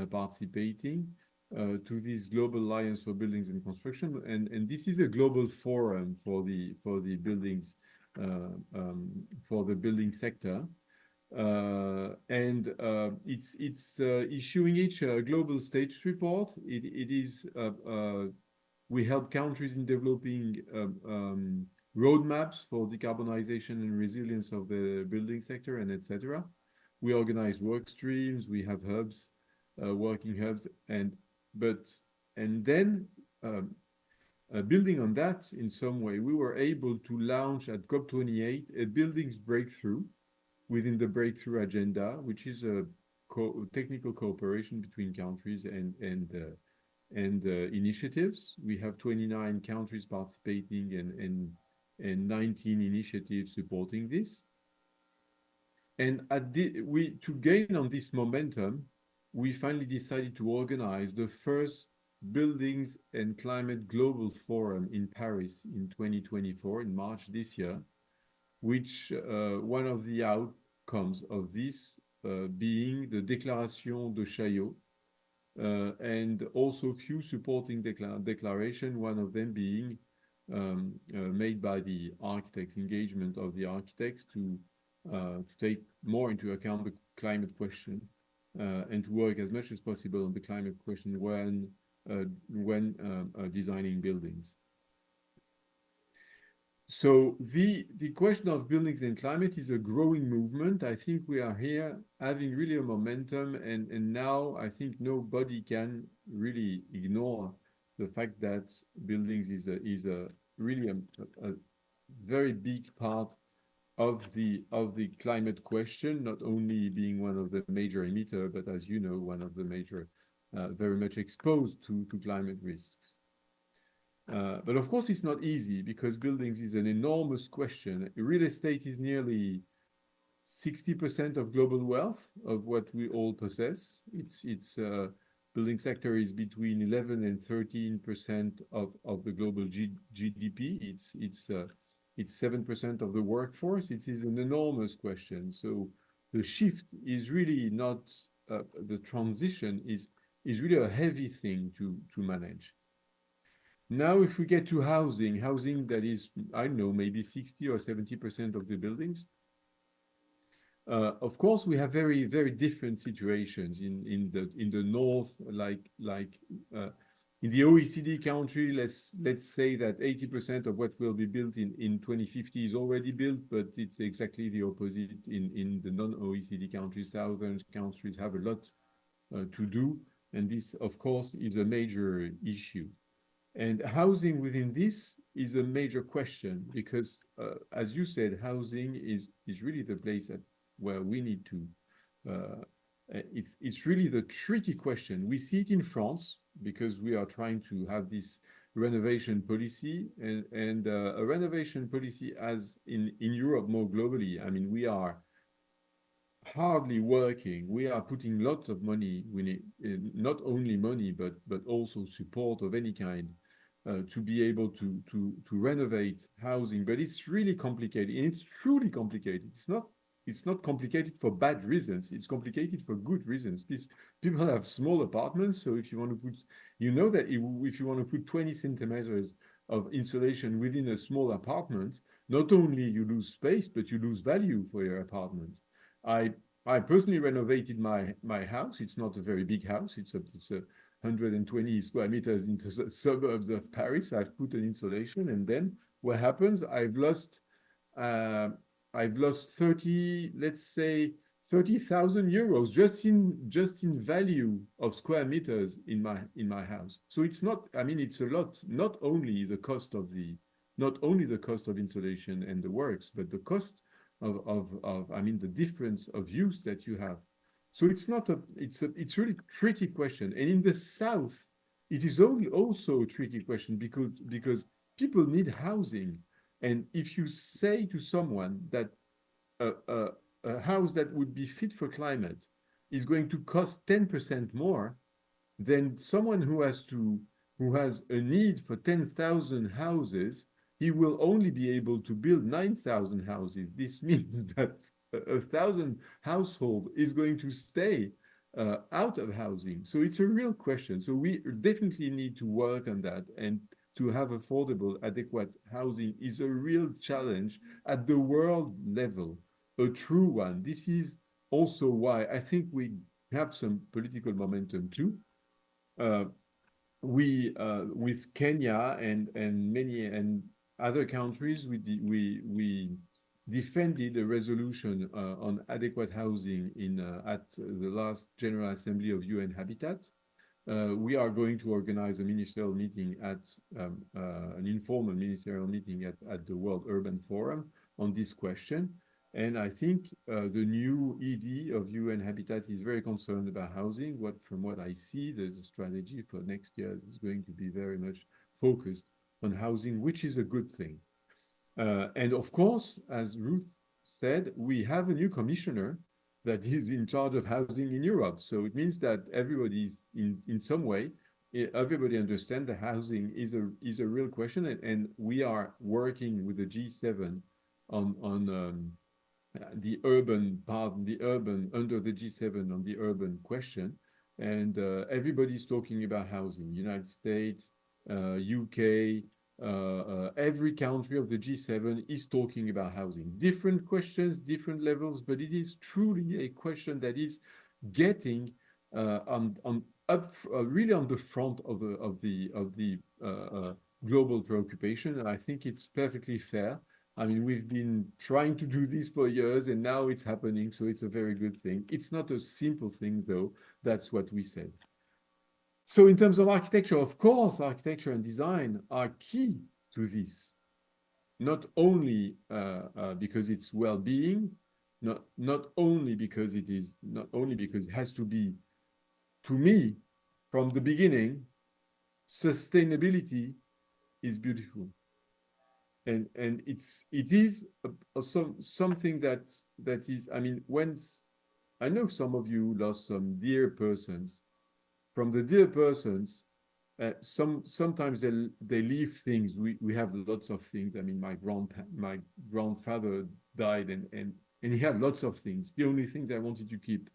participating to this Global Alliance for Buildings and Construction, and this is a global forum for the buildings, for the building sector, and it's issuing each global status report. It is we help countries in developing roadmaps for decarbonization and resilience of the building sector, and etc. We organize work streams. We have hubs, working hubs, and then building on that in some way, we were able to launch at COP28 a buildings breakthrough within the breakthrough agenda, which is a technical cooperation between countries and initiatives. We have 29 countries participating and 19 initiatives supporting this. And to gain on this momentum, we finally decided to organize the first Buildings and Climate Global Forum in Paris in 2024, in March this year, which one of the outcomes of this being the Déclaration de Chaillot, and also few supporting declaration, one of them being made by the architects, engagement of the architects to take more into account the climate question and to work as much as possible on the climate question when designing buildings. So the question of buildings and climate is a growing movement. I think we are here having really a momentum, and now I think nobody can really ignore the fact that buildings is really a very big part of the climate question, not only being one of the major emitter, but as you know, one of the major very much exposed to climate risks. But of course, it's not easy because buildings is an enormous question. Real estate is nearly 60% of global wealth of what we all possess. It's building sector is between 11 and 13% of the global GDP. It's 7% of the workforce. It is an enormous question. So the shift is really not the transition is really a heavy thing to manage. Now, if we get to housing that is, I don't know, maybe 60 or 70% of the buildings. Of course, we have very, very different situations in the north, like in the OECD country. Let's say that 80% of what will be built in 2050 is already built, but it's exactly the opposite in the non-OECD countries. Southern countries have a lot to do, and this, of course, is a major issue. And housing within this is a major question because, as you said, housing is really the place where we need to. It's really the tricky question. We see it in France because we are trying to have this renovation policy and a renovation policy as in Europe more globally. I mean, we are hardly working. We are putting lots of money. We need not only money, but also support of any kind to be able to renovate housing. But it's really complicated, and it's truly complicated. It's not complicated for bad reasons. It's complicated for good reasons. People have small apartments, so if you want to put, you know that if you want to put 20 centimeters of insulation within a small apartment, not only you lose space, but you lose value for your apartment. I personally renovated my house. It's not a very big house. It's a 120 square meters into the suburbs of Paris. I've put an insulation, and then what happens? I've lost 30, let's say 30,000 euros just in value of square meters in my house. So it's not. I mean, it's a lot. Not only the cost of insulation and the works, but the cost of I mean the difference of use that you have. So it's really tricky question. And in the south, it is also a tricky question because people need housing. And if you say to someone that a house that would be fit for climate is going to cost 10% more than someone who has a need for 10,000 houses, he will only be able to build 9,000 houses. This means that 1,000 household is going to stay out of housing. So it's a real question. So we definitely need to work on that, and to have affordable, adequate housing is a real challenge at the world level, a true one. This is also why I think we have some political momentum too. With Kenya and many other countries, we defended a resolution on adequate housing at the last General Assembly of UN Habitat. We are going to organize a ministerial meeting an informal ministerial meeting at the World Urban Forum on this question. And I think the new ED of UN Habitat is very concerned about housing. From what I see, the strategy for next year is going to be very much focused on housing, which is a good thing. And of course, as Ruth said, we have a new commissioner that is in charge of housing in Europe. So it means that everybody in some way, everybody understands that housing is a real question, and we are working with the G7 on the urban part, the urban under the G7 on the urban question, and everybody's talking about housing. United States, UK, every country of the G7 is talking about housing. Different questions, different levels, but it is truly a question that is getting really on the front of the global preoccupation. And I think it's perfectly fair. I mean, we've been trying to do this for years, and now it's happening, so it's a very good thing. It's not a simple thing, though. That's what we said. So in terms of architecture, of course, architecture and design are key to this. Not only because it's well-being, not only because it has to be, to me, from the beginning, sustainability is beautiful. And it is something that is, I mean, I know some of you lost some dear persons. From the dear persons, sometimes they leave things. We have lots of things. I mean, my grandfather died, and he had lots of things. The only things I wanted to keep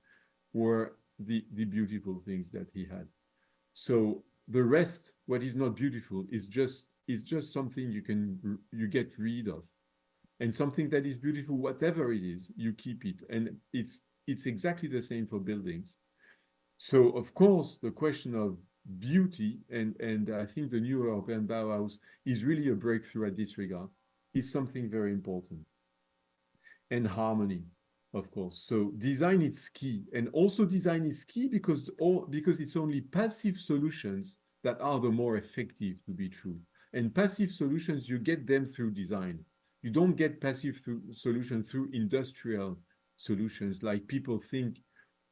were the beautiful things that he had. So the rest, what is not beautiful, is just something you get rid of, and something that is beautiful, whatever it is, you keep it. And it's exactly the same for buildings. So of course, the question of beauty, and I think the new European Bauhaus is really a breakthrough at this regard, is something very important. And harmony, of course. So design is key, and also design is key because it's only passive solutions that are the more effective, to be true. And passive solutions, you get them through design. You don't get passive solutions through industrial solutions, like people think.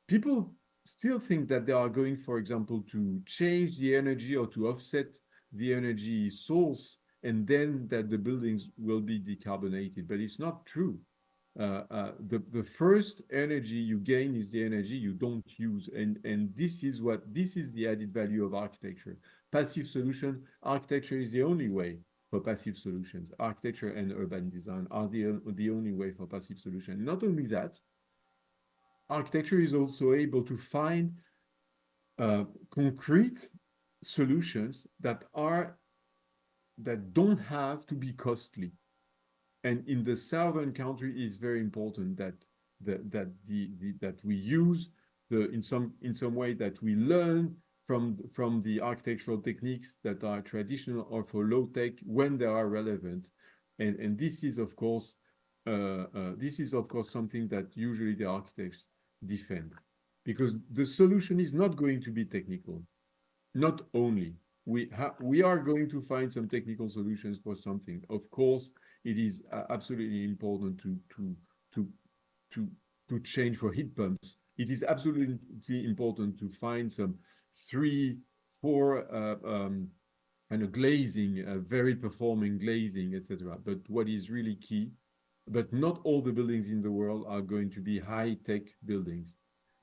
People still think that they are going, for example, to change the energy or to offset the energy source, and then that the buildings will be decarbonated. But it's not true. The first energy you gain is the energy you don't use, and this is the added value of architecture. Passive solution, architecture is the only way for passive solutions. Architecture and urban design are the only way for passive solution. Not only that, architecture is also able to find concrete solutions that don't have to be costly. And in the southern country, it's very important that we use in some ways that we learn from the architectural techniques that are traditional or for low tech when they are relevant. And this is of course something that usually the architects defend, because the solution is not going to be technical. Not only we are going to find some technical solutions for something. Of course, it is absolutely important to change for heat pumps. It is absolutely important to find some 3, 4 kind of glazing, very performing glazing, etc. But what is really key, but not all the buildings in the world are going to be high-tech buildings.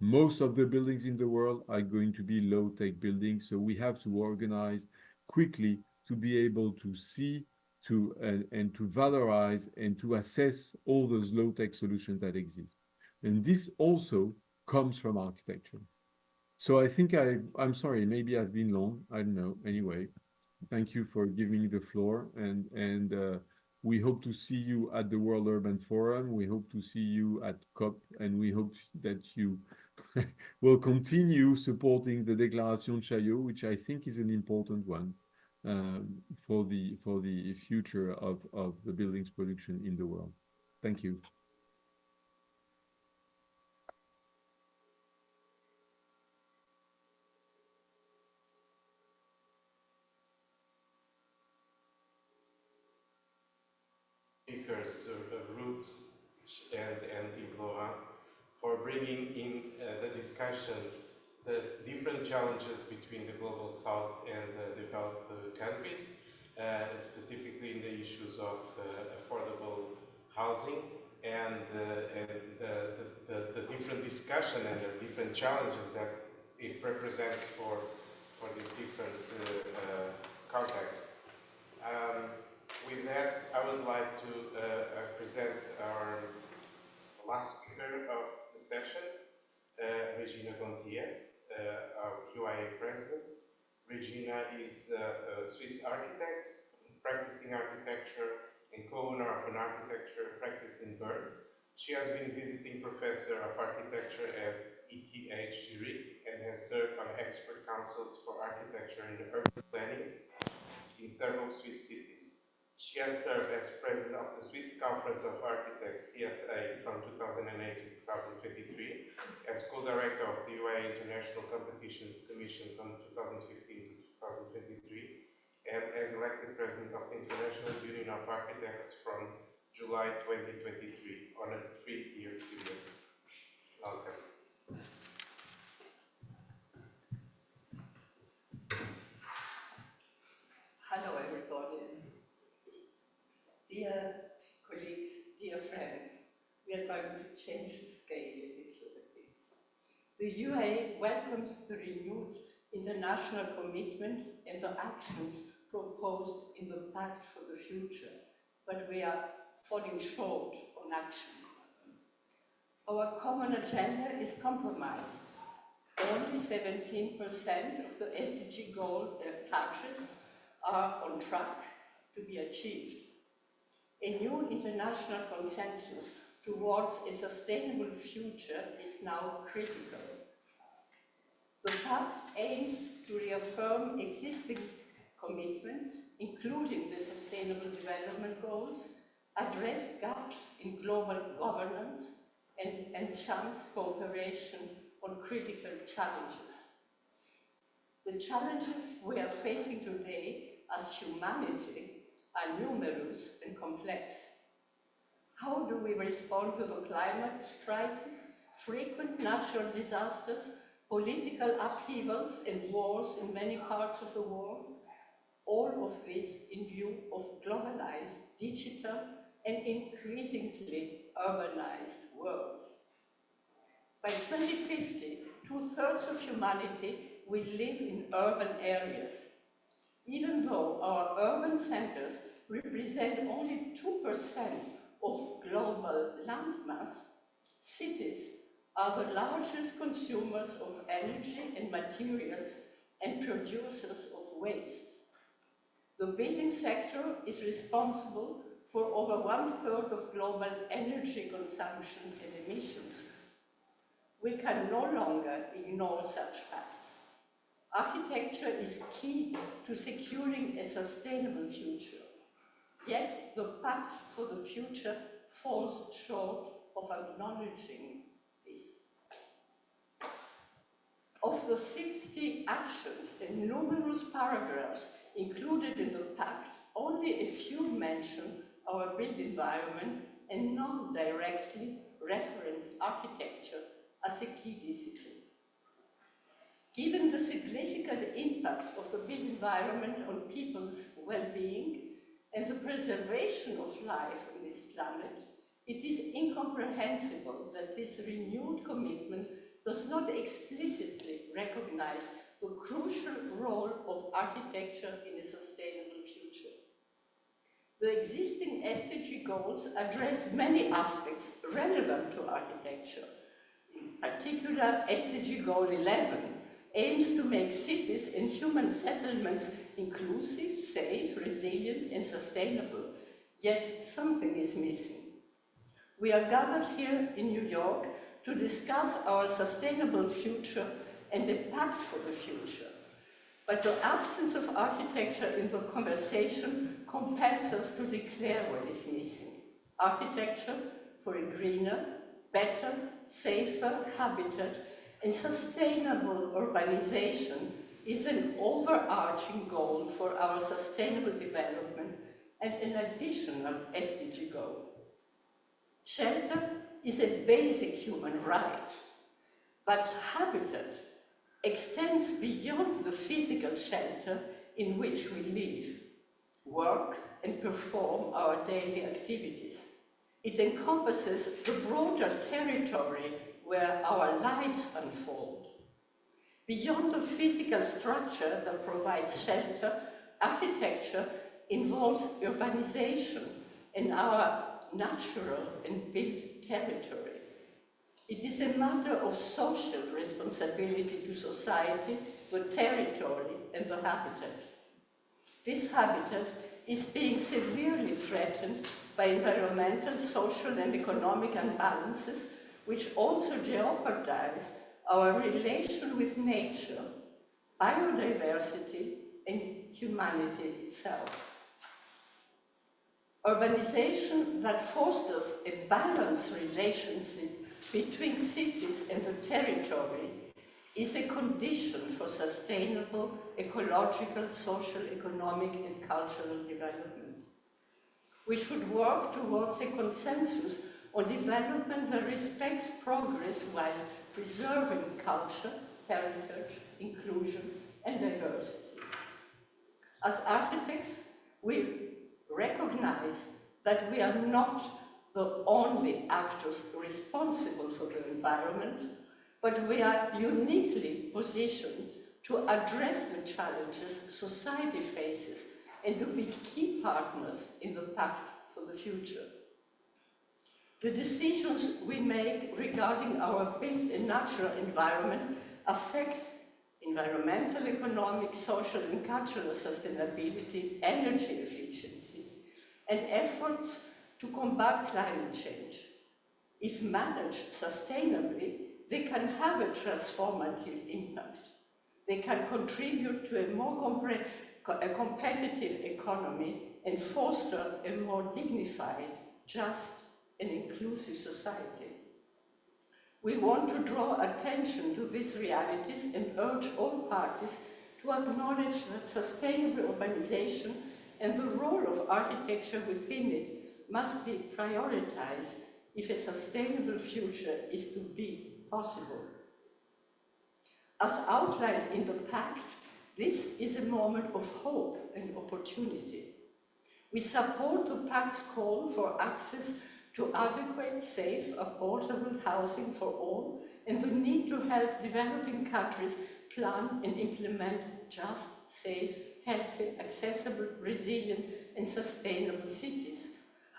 Most of the buildings in the world are going to be low-tech buildings, so we have to organize quickly to be able to see and to valorize and to assess all those low-tech solutions that exist. And this also comes from architecture. So I think I'm sorry, maybe I've been long, I don't know. Anyway, thank you for giving me the floor, and we hope to see you at the World Urban Forum. We hope to see you at COP, and we hope that you will continue supporting the Déclaration de Chaillot, which I think is an important one for the future of the buildings production in the world. Thank you. Speakers, Ruth and Yves-Laurent, for bringing in the discussion the different challenges between the global south and the developed countries, specifically in the issues of affordable housing and the different discussion and the different challenges that it represents for these different contexts. With that, I would like to present our last speaker of the session, Regina Gonthier, our UIA president. Regina is a Swiss architect, practicing architecture and co-owner of an architecture practice in Bern. She has been visiting professor of architecture at ETH Zurich and has served on expert councils for architecture and urban planning in several Swiss cities. She has served as president of the Swiss Conference of Architects, CSA, from 2008 to 2023, as co-director of the UIA International Competitions Commission from 2015 to 2023, and as elected president of the International Union of Architects from July 2023 on a 3-year period. Welcome. Hello everybody. Dear colleagues, dear friends, we are going to change the scale a little bit. The UIA welcomes the renewed international commitment and the actions proposed in the Pact for the Future, but we are falling short on action. Our common agenda is compromised. Only 17% of the SDG goal pledges are on track to be achieved. A new international consensus towards a sustainable future is now critical. The Pact aims to reaffirm existing commitments, including the Sustainable Development Goals, address gaps in global governance, and enhance cooperation on critical challenges. The challenges we are facing today as humanity are numerous and complex. How do we respond to the climate crisis, frequent natural disasters, political upheavals and wars in many parts of the world? All of this in view of globalized, digital, and increasingly urbanized world. By 2050, 2/3 of humanity will live in urban areas. Even though our urban centers represent only 2% of global landmass, cities are the largest consumers of energy and materials and producers of waste. The building sector is responsible for over 1/3 of global energy consumption and emissions. We can no longer ignore such facts. Architecture is key to securing a sustainable future. Yet the Pact for the Future falls short of acknowledging this. Of the 60 actions and numerous paragraphs included in the Pact, only a few mention our built environment and none directly reference architecture as a key discipline. Given the significant impact of the built environment on people's well-being and the preservation of life on this planet, it is incomprehensible that this renewed commitment does not explicitly recognize the crucial role of architecture in a sustainable future. The existing SDG goals address many aspects relevant to architecture. In particular, SDG Goal 11 aims to make cities and human settlements inclusive, safe, resilient, and sustainable, yet something is missing. We are gathered here in New York to discuss our sustainable future and the Pact for the Future. But the absence of architecture in the conversation compels us to declare what is missing. Architecture for a greener, better, safer habitat and sustainable urbanization is an overarching goal for our sustainable development and an additional SDG goal. Shelter is a basic human right, but habitat extends beyond the physical shelter in which we live, work, and perform our daily activities. It encompasses the broader territory where our lives unfold. Beyond the physical structure that provides shelter, architecture involves urbanization in our natural and built territory. It is a matter of social responsibility to society, the territory, and the habitat. This habitat is being severely threatened by environmental, social, and economic imbalances, which also jeopardize our relation with nature, biodiversity, and humanity itself. Urbanization that fosters a balanced relationship between cities and the territory is a condition for sustainable ecological, social, economic, and cultural development. We should work towards a consensus on development that respects progress while preserving culture, heritage, inclusion, and diversity. As architects, we recognize that we are not the only actors responsible for the environment, but we are uniquely positioned to address the challenges society faces and to be key partners in the pact for the future. The decisions we make regarding our built and natural environment affect environmental, economic, social, and cultural sustainability, energy efficiency, and efforts to combat climate change. If managed sustainably, they can have a transformative impact. They can contribute to a more competitive economy and foster a more dignified, just, and inclusive society. We want to draw attention to these realities and urge all parties to acknowledge that sustainable urbanization and the role of architecture within it must be prioritized if a sustainable future is to be possible. As outlined in the Pact, this is a moment of hope and opportunity. We support the Pact's call for access to adequate, safe, affordable housing for all, and the need to help developing countries plan and implement just, safe, healthy, accessible, resilient, and sustainable cities.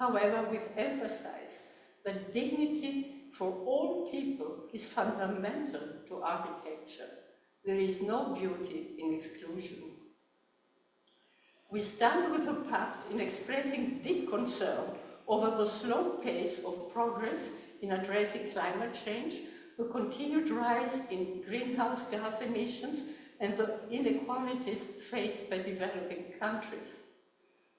However, we emphasize that dignity for all people is fundamental to architecture. There is no beauty in exclusion. We stand with the Pact in expressing deep concern over the slow pace of progress in addressing climate change, the continued rise in greenhouse gas emissions, and the inequalities faced by developing countries.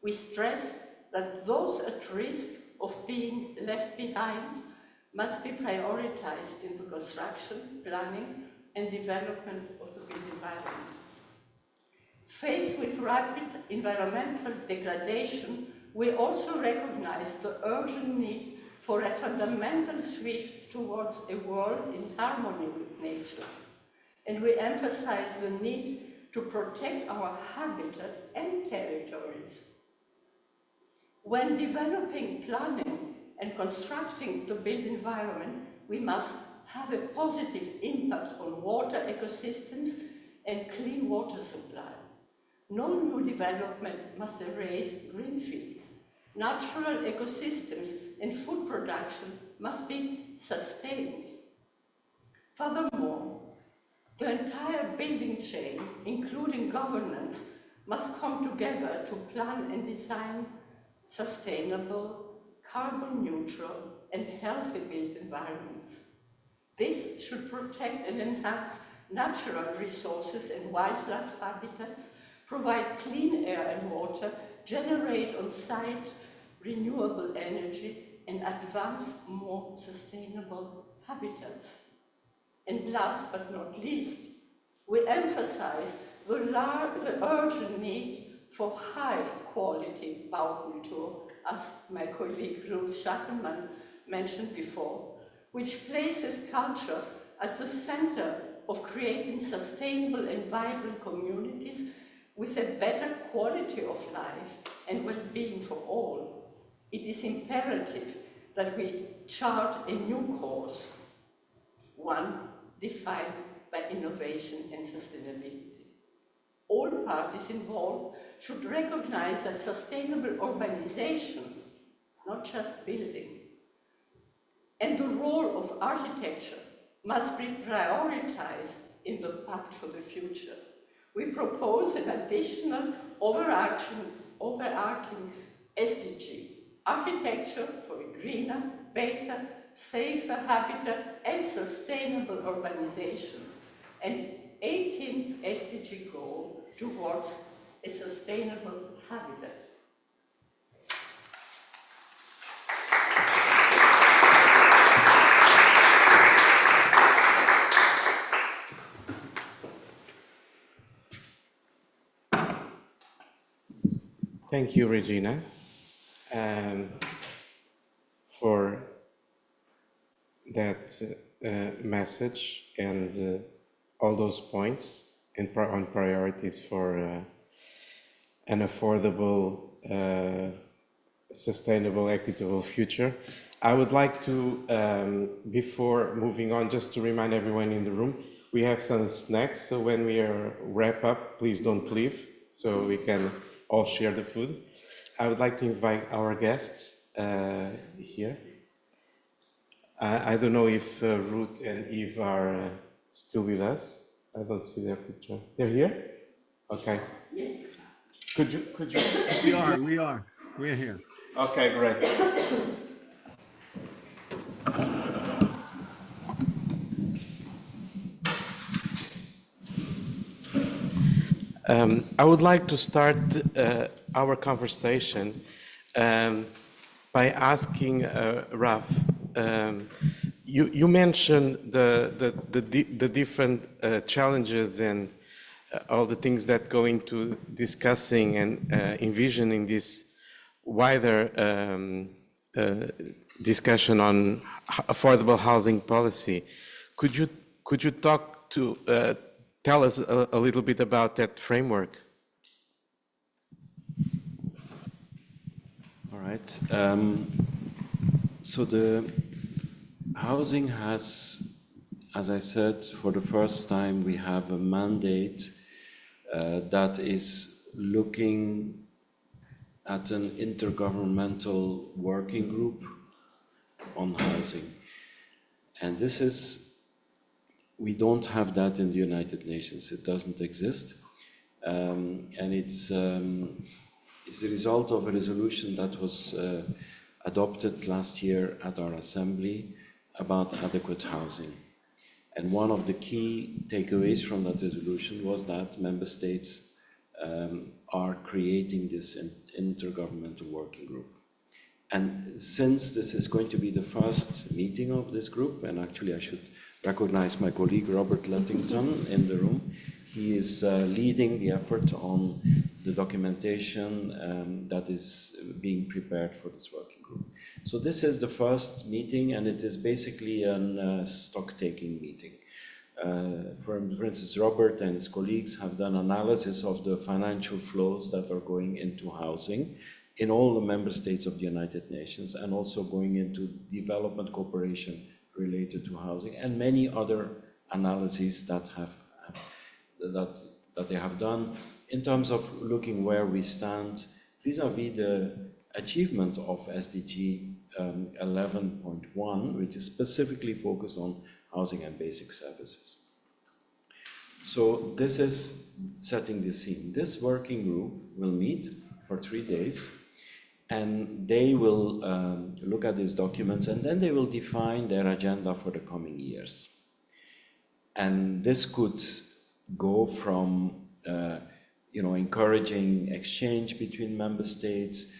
We stress that those at risk of being left behind must be prioritized in the construction, planning, and development of the built environment. Faced with rapid environmental degradation, we also recognize the urgent need for a fundamental shift towards a world in harmony with nature. And we emphasize the need to protect our habitat and territories. When developing, planning, and constructing the built environment, we must have a positive impact on water ecosystems and clean water supply. No new development must erase green fields. Natural ecosystems and food production must be sustained. Furthermore, the entire building chain, including governance, must come together to plan and design sustainable, carbon neutral, and healthy built environments. This should protect and enhance natural resources and wildlife habitats, provide clean air and water, generate on-site renewable energy, and advance more sustainable habitats. And last but not least, we emphasize the urgent need for high-quality Baukultur, as my colleague Ruth Schagemann mentioned before, which places culture at the center of creating sustainable and vibrant communities with a better quality of life and well-being for all. It is imperative that we chart a new course, one defined by innovation and sustainability. All parties involved should recognize that sustainable urbanization, not just building, and the role of architecture must be prioritized in the Pact for the Future. We propose an additional overarching SDG, architecture for a greener, better, safer habitat and sustainable urbanization, an 18th SDG goal towards a sustainable habitat. Thank you, Regina, for that message and all those points on priorities for an affordable, sustainable, equitable future. I would like to, before moving on, just to remind everyone in the room, we have some snacks, so when we wrap up, please don't leave, so we can all share the food. I would like to invite our guests here. I don't know if Ruth and Yves are still with us. I don't see their picture. They're here? Okay. Yes. Could you? We are here. Okay, great. I would like to start our conversation by asking Raf. You mentioned the different challenges and all the things that go into discussing and envisioning this wider discussion on affordable housing policy. Could you talk to tell us a little bit about that framework? All right. So the housing has, as I said, for the first time, we have a mandate that is looking at an intergovernmental working group on housing. And this is, we don't have that in the United Nations. It doesn't exist. And it's a result of a resolution that was adopted last year at our assembly about adequate housing. And one of the key takeaways from that resolution was that member states are creating this intergovernmental working group. And since this is going to be the first meeting of this group, and actually I should recognize my colleague Robert Lettington in the room, he is leading the effort on the documentation that is being prepared for this working group. So this is the first meeting, and it is basically a stock-taking meeting. For instance, Robert and his colleagues have done analysis of the financial flows that are going into housing in all the member states of the United Nations, and also going into development cooperation related to housing, and many other analyses that they have done in terms of looking where we stand vis-à-vis the achievement of SDG 11.1, which is specifically focused on housing and basic services. So this is setting the scene. This working group will meet for 3 days, and they will look at these documents, and then they will define their agenda for the coming years. And this could go from encouraging exchange between member states,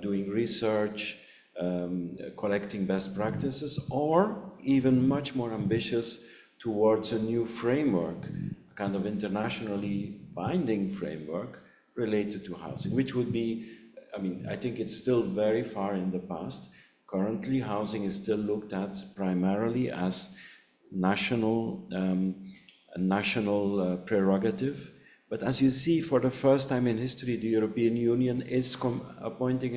doing research, collecting best practices, or even much more ambitious towards a new framework, a kind of internationally binding framework related to housing, which would be, I think it's still very far in the past. Currently, housing is still looked at primarily as a national prerogative. But as you see, for the first time in history, the European Union is appointing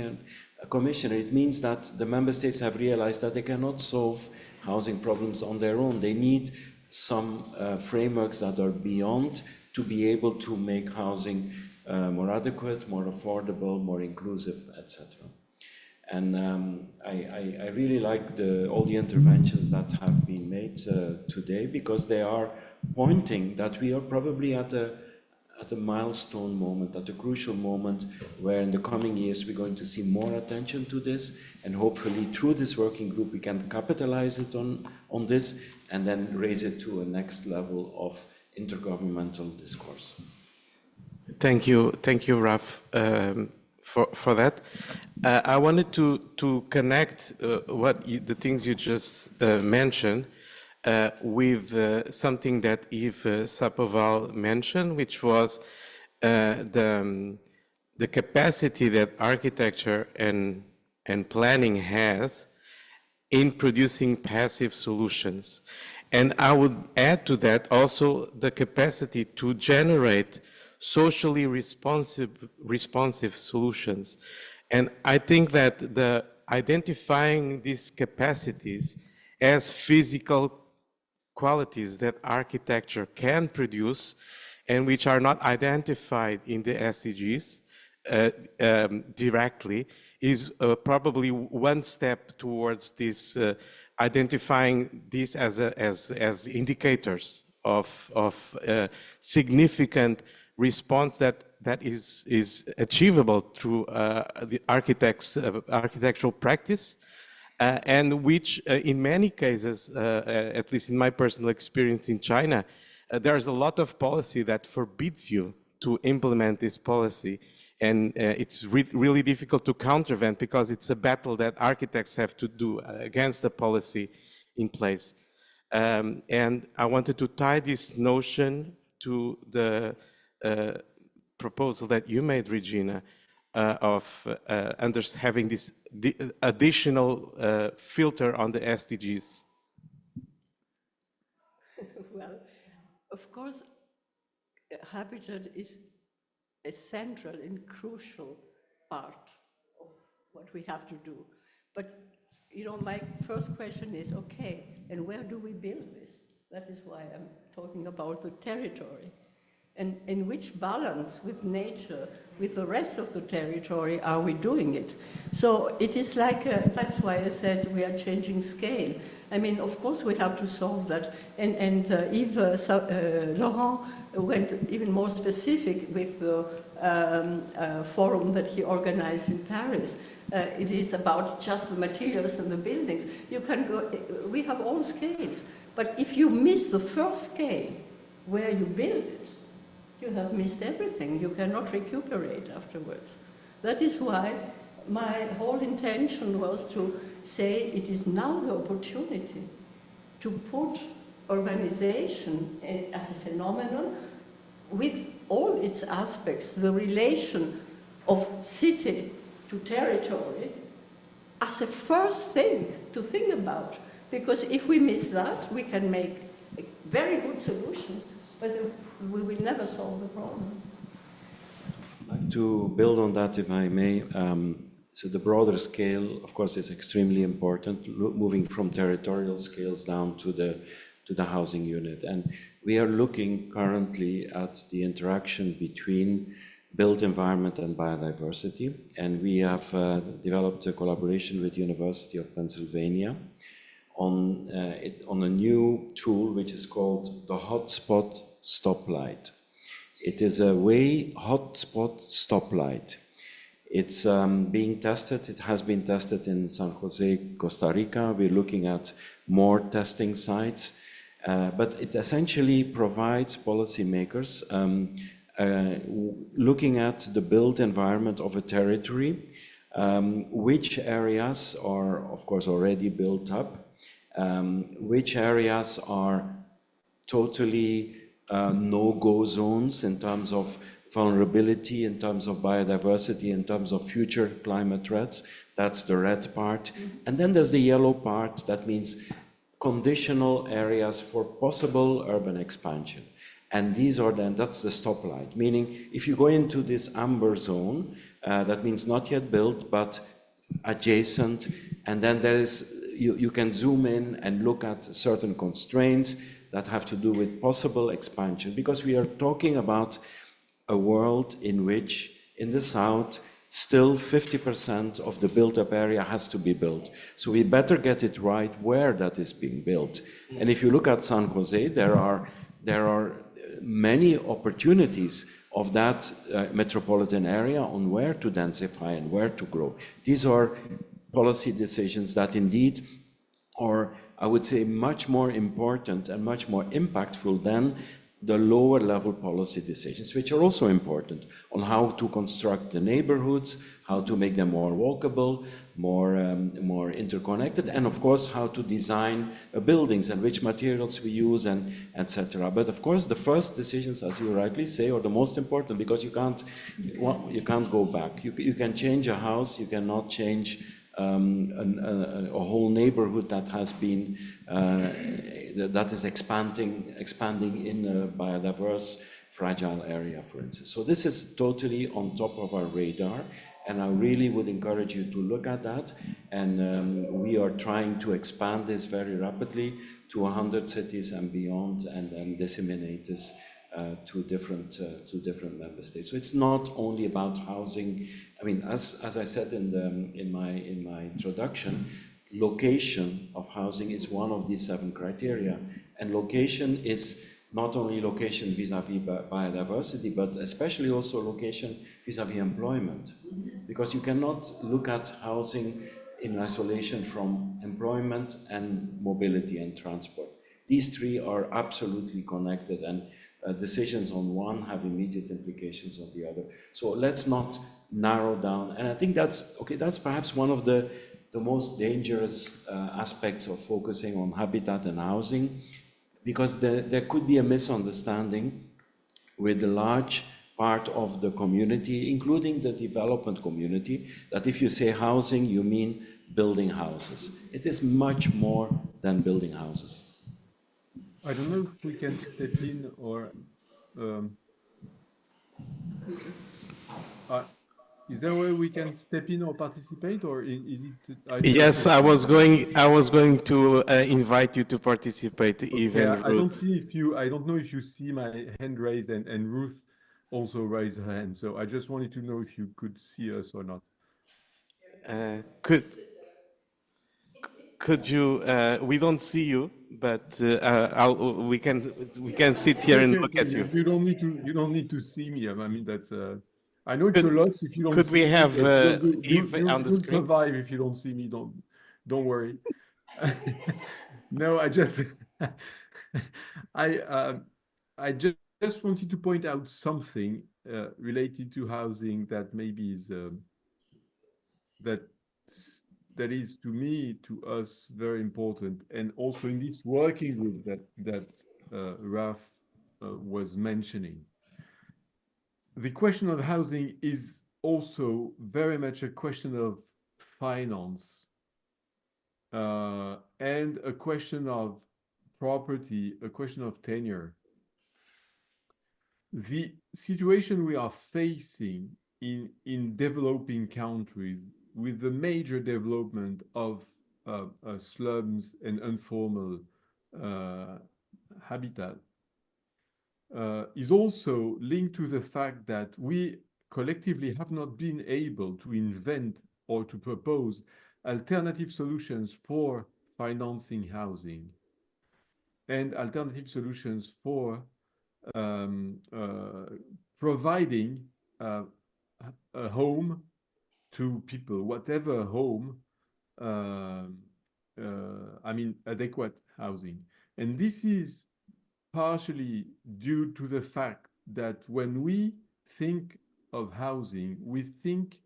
a commissioner. It means that the member states have realized that they cannot solve housing problems on their own. They need some frameworks that are beyond to be able to make housing more adequate, more affordable, more inclusive, etc. And I really like all the interventions that have been made today, because they are pointing that we are probably at a milestone moment, at a crucial moment, where in the coming years we're going to see more attention to this, and hopefully through this working group we can capitalize it on this, and then raise it to a next level of intergovernmental discourse. Thank you, Raf, for that. I wanted to connect the things you just mentioned with something that Yves Sapoval mentioned, which was the capacity that architecture and planning has in producing passive solutions. And I would add to that also the capacity to generate socially responsive solutions. And I think that identifying these capacities as physical qualities that architecture can produce and which are not identified in the SDGs directly is probably one step towards this identifying these as indicators of significant response that is achievable through the architectural practice, and which in many cases, at least in my personal experience in China, there's a lot of policy that forbids you to implement this policy, and it's really difficult to countervent because it's a battle that architects have to do against the policy in place. And I wanted to tie this notion to the proposal that you made, Regina, of having this additional filter on the SDGs. Well, of course, habitat is a central and crucial part of what we have to do. But, you know, my first question is, okay, and where do we build this? That is why I'm talking about the territory. And in which balance with nature, with the rest of the territory, are we doing it? So it is like, that's why I said we are changing scale. I mean, of course we have to solve that. And Yves-Laurent went even more specific with the forum that he organized in Paris. It is about just the materials and the buildings. You can go, we have all scales, but if you miss the first scale where you build it, you have missed everything. You cannot recuperate afterwards. That is why my whole intention was to say it is now the opportunity to put urbanization as a phenomenon with all its aspects, the relation of city to territory, as a first thing to think about. Because if we miss that, we can make very good solutions, but we will never solve the problem. I'd like to build on that, if I may. So the broader scale, of course, is extremely important, moving from territorial scales down to the housing unit. And we are looking currently at the interaction between built environment and biodiversity. And we have developed a collaboration with the University of Pennsylvania on a new tool which is called the Hotspot Stoplight. It is a hotspot stoplight. It's being tested. It has been tested in San Jose, Costa Rica. We're looking at more testing sites, but it essentially provides policymakers looking at the built environment of a territory, which areas are, of course, already built up, which areas are totally no-go zones in terms of vulnerability, in terms of biodiversity, in terms of future climate threats. That's the red part. And then there's the yellow part. That means conditional areas for possible urban expansion. And these are that's the stoplight, meaning if you go into this amber zone, that means not yet built, but adjacent, and then there is, you can zoom in and look at certain constraints that have to do with possible expansion, because we are talking about a world in which, in the south, still 50% of the built-up area has to be built. So we better get it right where that is being built. And if you look at San Jose, there are many opportunities of that metropolitan area on where to densify and where to grow. These are policy decisions that indeed are, I would say, much more important and much more impactful than the lower level policy decisions, which are also important on how to construct the neighborhoods, how to make them more walkable, more interconnected, and of course how to design buildings and which materials we use and etc. But of course the first decisions, as you rightly say, are the most important, because you can't go back. You can change a house, you cannot change a whole neighborhood that has been that is expanding in a biodiverse, fragile area, for instance. So this is totally on top of our radar, and I really would encourage you to look at that. And we are trying to expand this very rapidly to 100 cities and beyond, and then disseminate this to different member states. So it's not only about housing. I mean, as I said in my introduction, location of housing is one of these 7 criteria, and location is not only location vis-a-vis biodiversity, but especially also location vis-a-vis employment, because you cannot look at housing in isolation from employment and mobility and transport. These 3 are absolutely connected, and decisions on one have immediate implications on the other. So let's not narrow down, and I think that's perhaps one of the most dangerous aspects of focusing on habitat and housing, because there could be a misunderstanding with a large part of the community, including the development community, that if you say housing, you mean building houses. It is much more than building houses. I don't know if we can step in, or is there a way we can step in or participate, or is it? Yes, I was going to invite you to participate, even Ruth. I don't know if you see my hand raised, and Ruth also raised her hand. So I just wanted to know if you could see us or not. Could you? We don't see you, but we can sit here and look at you. You don't need to see me. I mean, that's. I know it's a lot if you don't. Could we have Yves on the screen? You'll survive if you don't see me. Don't worry. No, I just just wanted to point out something related to housing that maybe is that is, to me, to us, very important, and also in this working group that Raf was mentioning. The question of housing is also very much a question of finance, and a question of property, a question of tenure. The situation we are facing in developing countries, with the major development of slums and informal habitat, is also linked to the fact that we collectively have not been able to invent or to propose alternative solutions for financing housing, and alternative solutions for providing a home to people, whatever home, I mean, adequate housing. And this is partially due to the fact that when we think of housing, we think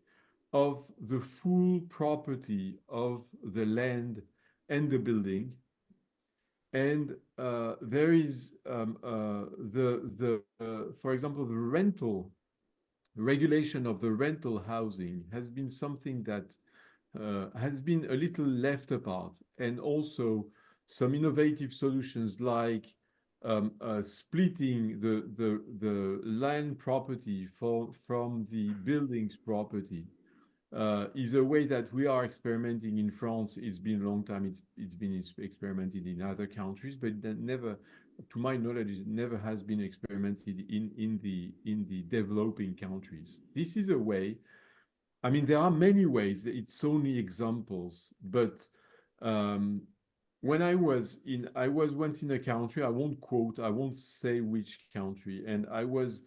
of the full property of the land and the building. And there is for example, the rental regulation of the rental housing has been something that has been a little left apart, and also some innovative solutions like splitting the land property from the buildings property is a way that we are experimenting in France. It's been a long time. It's been experimented in other countries, but never, to my knowledge, it never has been experimented in the developing countries. This is a way I mean, there are many ways. It's only examples, but when I was once in a country, I won't say which country, and I was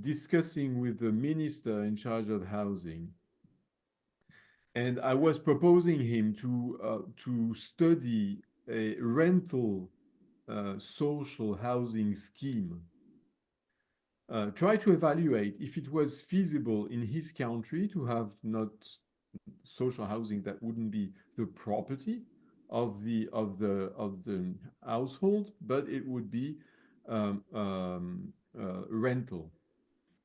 discussing with the minister in charge of housing, and I was proposing him to study a rental social housing scheme. Try to evaluate if it was feasible in his country to have not social housing that wouldn't be the property of the household, but it would be rental.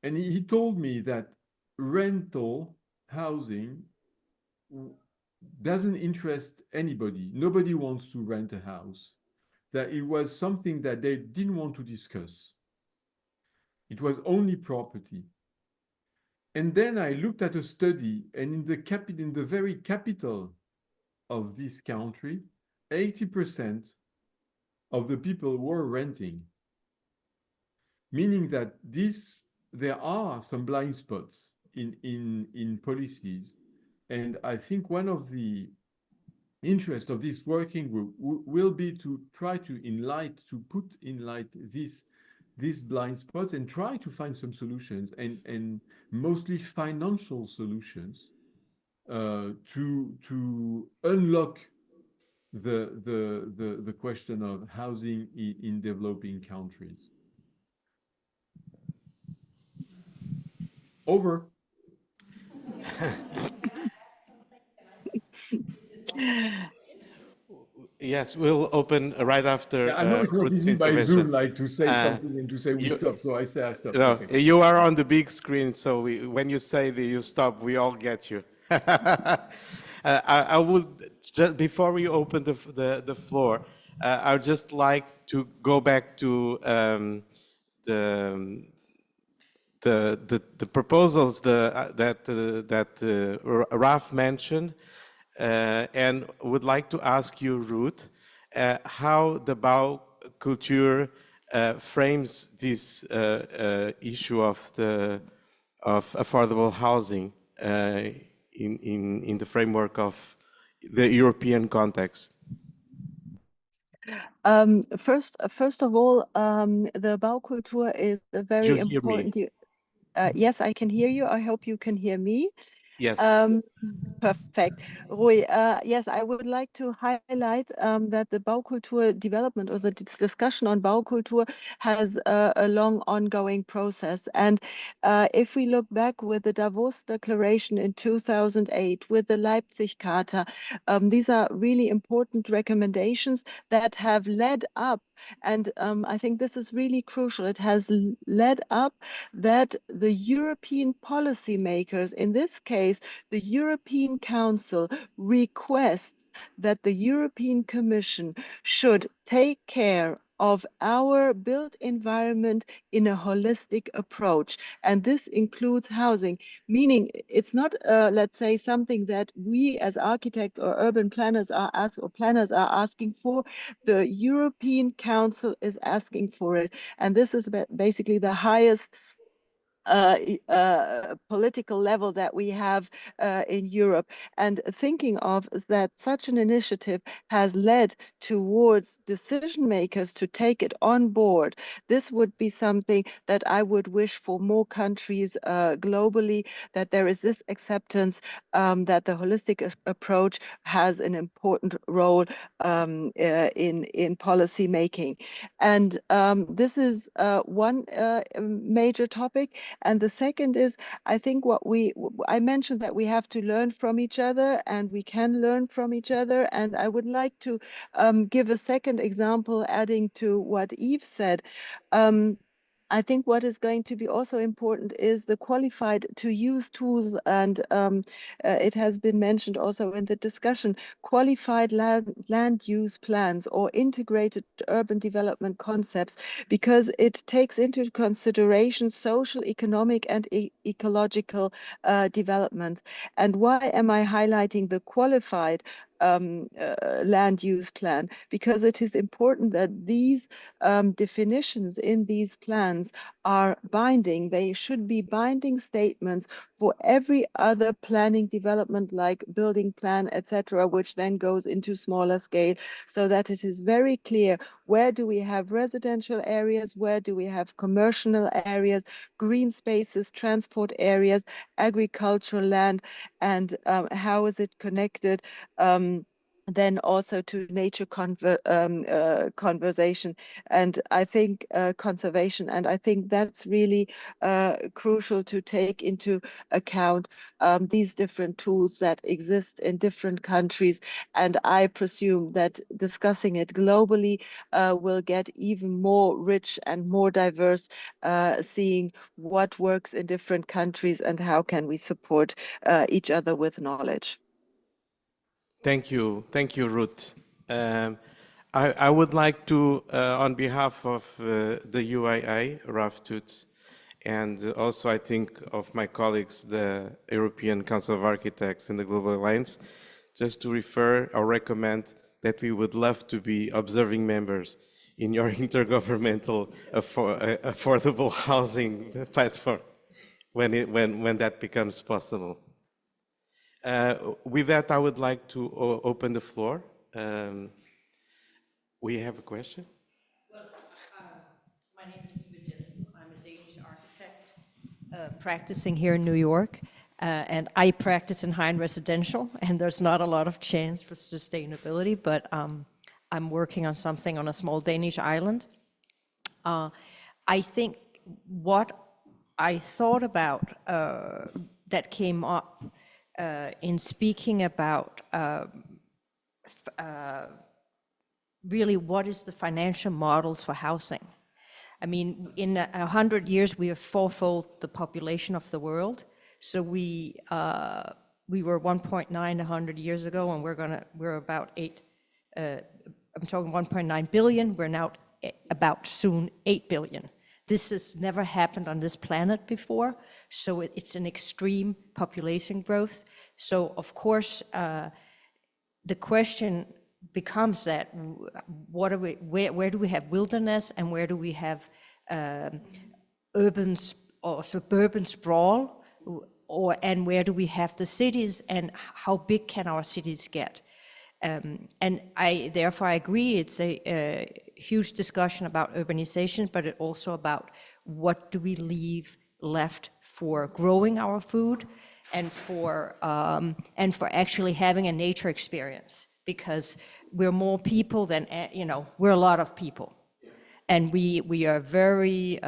And he told me that rental housing doesn't interest anybody. Nobody wants to rent a house. That it was something that they didn't want to discuss. It was only property. And then I looked at a study, and in the very capital of this country, 80% of the people were renting, meaning that there are some blind spots in policies. And I think one of the interests of this working group will be to try to put in light these blind spots and try to find some solutions, and mostly financial solutions to unlock the question of housing in developing countries. Over. Yes, we'll open right after Yeah, I know it's not Ruth's easy by intervention. Zoom, like to say something and to say we stop. So I say I stop. No, Okay. you are on the big screen, so when you say that you stop, we all get you. I would just before we open the floor, I would just like to go back to the proposals that Raf mentioned, and would like to ask you, Ruth, how the Bau culture frames this issue of affordable housing in the framework of the European context. First of all, the Baukultur is a very important. Yes, I can hear you. I hope you can hear me. Yes. Perfect. Rui, yes, I would like to highlight that the Baukultur development or the discussion on Baukultur has a long ongoing process. And if we look back with the Davos Declaration in 2008, with the Leipzig Charta, these are really important recommendations that have led up. And I think this is really crucial. It has led up that the European policymakers, in this case, the European Council, requests that the European Commission should take care of our built environment in a holistic approach. And this includes housing, meaning it's not, let's say, something that we as architects or urban planners are asking for. The European Council is asking for it. And this is basically the highest political level that we have in Europe. And thinking of that such an initiative has led towards decision makers to take it on board. This would be something that I would wish for more countries globally, that there is this acceptance that the holistic approach has an important role in policy making. And this is one major topic. And the second is, I think I mentioned that we have to learn from each other, and we can learn from each other. And I would like to give a second example, adding to what Yves said. I think what is going to be also important is the qualified to use tools, and it has been mentioned also in the discussion, qualified land use plans or integrated urban development concepts, because it takes into consideration social, economic, and ecological development. And why am I highlighting the qualified land use plan, because it is important that these definitions in these plans are binding. They should be binding statements for every other planning development like building plan, etc., which then goes into smaller scale, so that it is very clear where do we have residential areas, where do we have commercial areas, green spaces, transport areas, agricultural land, and how is it connected then also to nature conservation, and I think conservation, and I think that's really crucial to take into account these different tools that exist in different countries, and I presume that discussing it globally will get even more rich and more diverse, seeing what works in different countries and how can we support each other with knowledge. Thank you, Ruth. I would like to, on behalf of the UIA, Raf Tuts, and also I think of my colleagues, the European Council of Architects and the Global Alliance, just to refer or recommend that we would love to be observing members in your intergovernmental affordable housing platform when that becomes possible. With that, I would like to open the floor. We have a question? Well, my name is Yves-Laurent. I'm a Danish architect practicing here in New York. And I practice in high-end residential, and there's not a lot of chance for sustainability, but I'm working on something on a small Danish island. I think what I thought about that came up in speaking about really what is the financial models for housing. I mean, in 100 years, we have fourfold the population of the world. So we were 1.9 100 years ago, and we're about 8. I'm talking 1.9 billion. We're now about soon 8 billion. This has never happened on this planet before, so it's an extreme population growth. So of course, the question becomes that where do we have wilderness and where do we have urban or suburban sprawl, and where do we have the cities, and how big can our cities get? And therefore I agree it's a huge discussion about urbanization, but it also about what do we leave left for growing our food and for actually having a nature experience, because we're more people than, we're a lot of people. And we are very,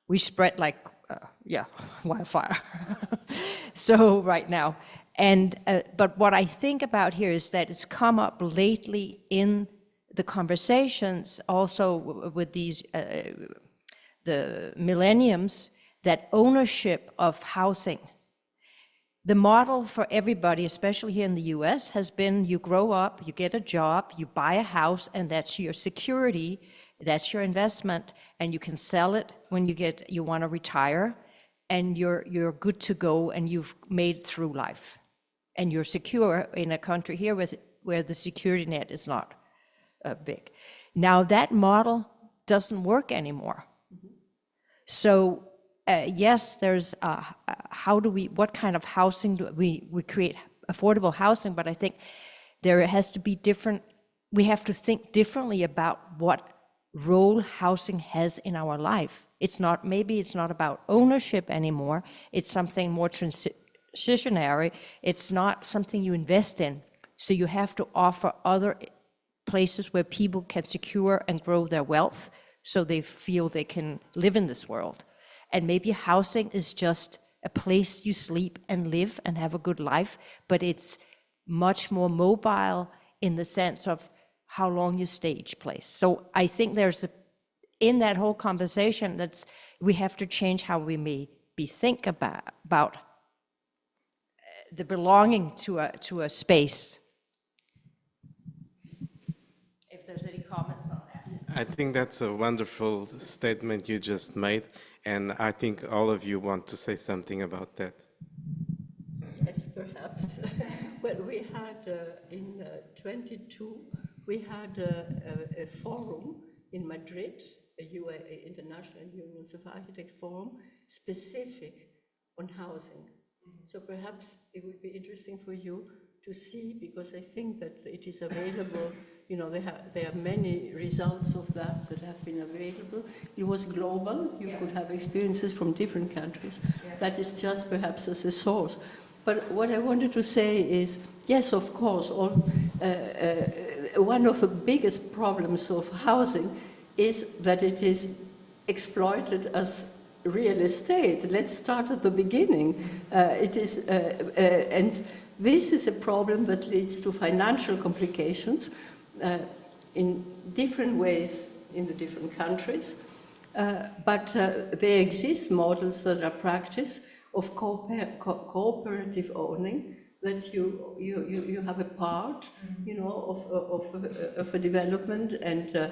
we spread like, wildfire. So right now. And, but what I think about here is that it's come up lately in the conversations also with these, the millenniums, that ownership of housing. The model for everybody, especially here in the US, has been you grow up, you get a job, you buy a house, and that's your security, that's your investment, and you can sell it when you want to retire, and you're good to go, and you've made it through life. And you're secure in a country here where the security net is not big. Now that model doesn't work anymore. So yes, there's what kind of housing do we create affordable housing, but I think there has to be we have to think differently about what role housing has in our life. Maybe it's not about ownership anymore, it's something more transitionary, it's not something you invest in. So you have to offer other places where people can secure and grow their wealth so they feel they can live in this world. And maybe housing is just a place you sleep and live and have a good life, but it's much more mobile in the sense of how long you stay each place. So I think in that whole conversation, we have to change how we maybe think about the belonging to a space. If there's any comments on that. I think that's a wonderful statement you just made, and I think all of you want to say something about that. Yes, perhaps. 22, we had a forum in Madrid, a UIA, International Unions of Architects Forum, specific on housing. So perhaps it would be interesting for you to see, because I think that it is available, you know, there are many results of that have been available. It was global, you could have experiences from different countries. That is just perhaps as a source. But what I wanted to say is, yes, of course, one of the biggest problems of housing is that it is exploited as real estate. Let's start at the beginning. And this is a problem that leads to financial complications in different ways in the different countries. But there exist models that are practiced of cooperative owning, that you have a part, you know, of a development, and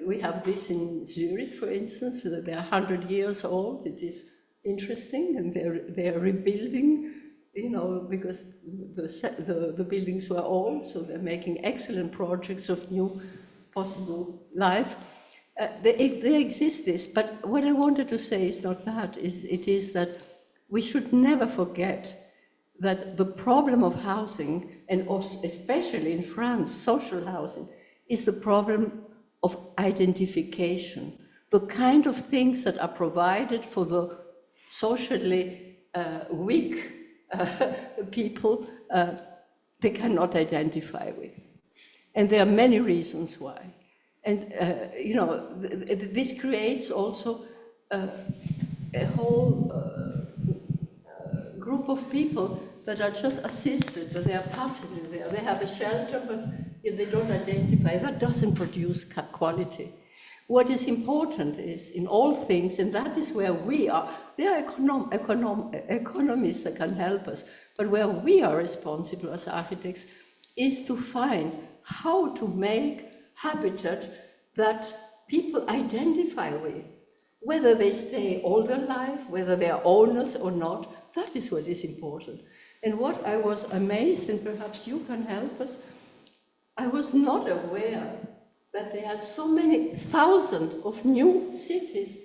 we have this in Zurich, for instance, that they are 100 years old. It is interesting, and they're rebuilding, you know, because the buildings were old, so they're making excellent projects of new possible life. There exists this, but what I wanted to say is not that. It is that we should never forget that the problem of housing, and also, especially in France, social housing, is the problem of identification. The kind of things that are provided for the socially weak people, they cannot identify with. And there are many reasons why. And, you know, this creates also a whole group of people that are just assisted, that they are passively there. They have a shelter, but they don't identify. That doesn't produce quality. What is important is, in all things, and that is where we are, there are economists that can help us, but where we are responsible as architects is to find how to make habitat that people identify with, whether they stay all their life, whether they are owners or not. That is what is important. And what I was amazed, and perhaps you can help us, I was not aware that there are so many thousands of new cities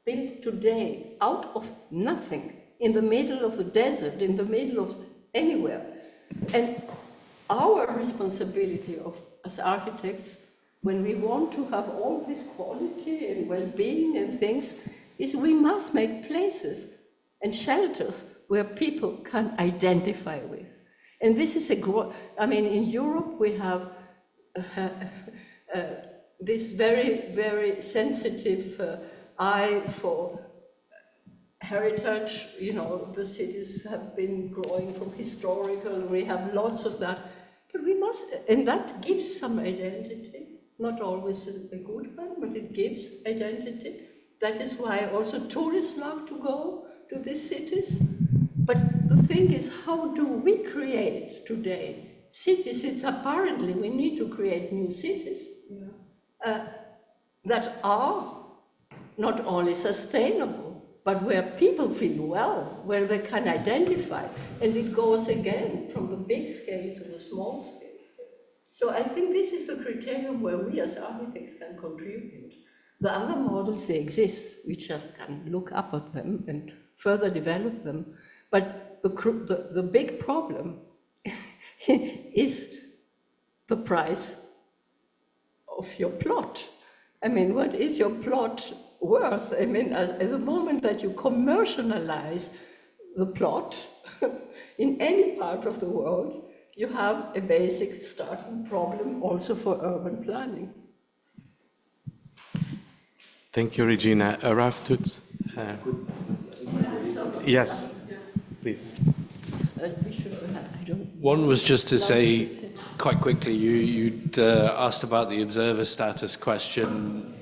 built today out of nothing, in the middle of the desert, in the middle of anywhere. And our responsibility as architects, when we want to have all this quality and well-being and things, is we must make places and shelters where people can identify with. And this is I mean, in Europe we have this very, very sensitive eye for heritage. You know, the cities have been growing from historical, we have lots of that. But we must, and that gives some identity, not always a good one, but it gives identity. That is why also tourists love to go to these cities. But the thing is, how do we create today cities? It's apparently we need to create new cities that are not only sustainable, but where people feel well, where they can identify. And it goes again from the big scale to the small scale. So I think this is the criterion where we as architects can contribute. The other models, they exist. We just can look up at them and further develop them. But the big problem is the price of your plot. I mean, what is your plot worth? I mean, at the moment that you commercialize the plot in any part of the world, you have a basic starting problem also for urban planning. Thank you, Regina. Raf Tuts. Yes, please. One was just to say, quite quickly, you'd asked about the observer status question.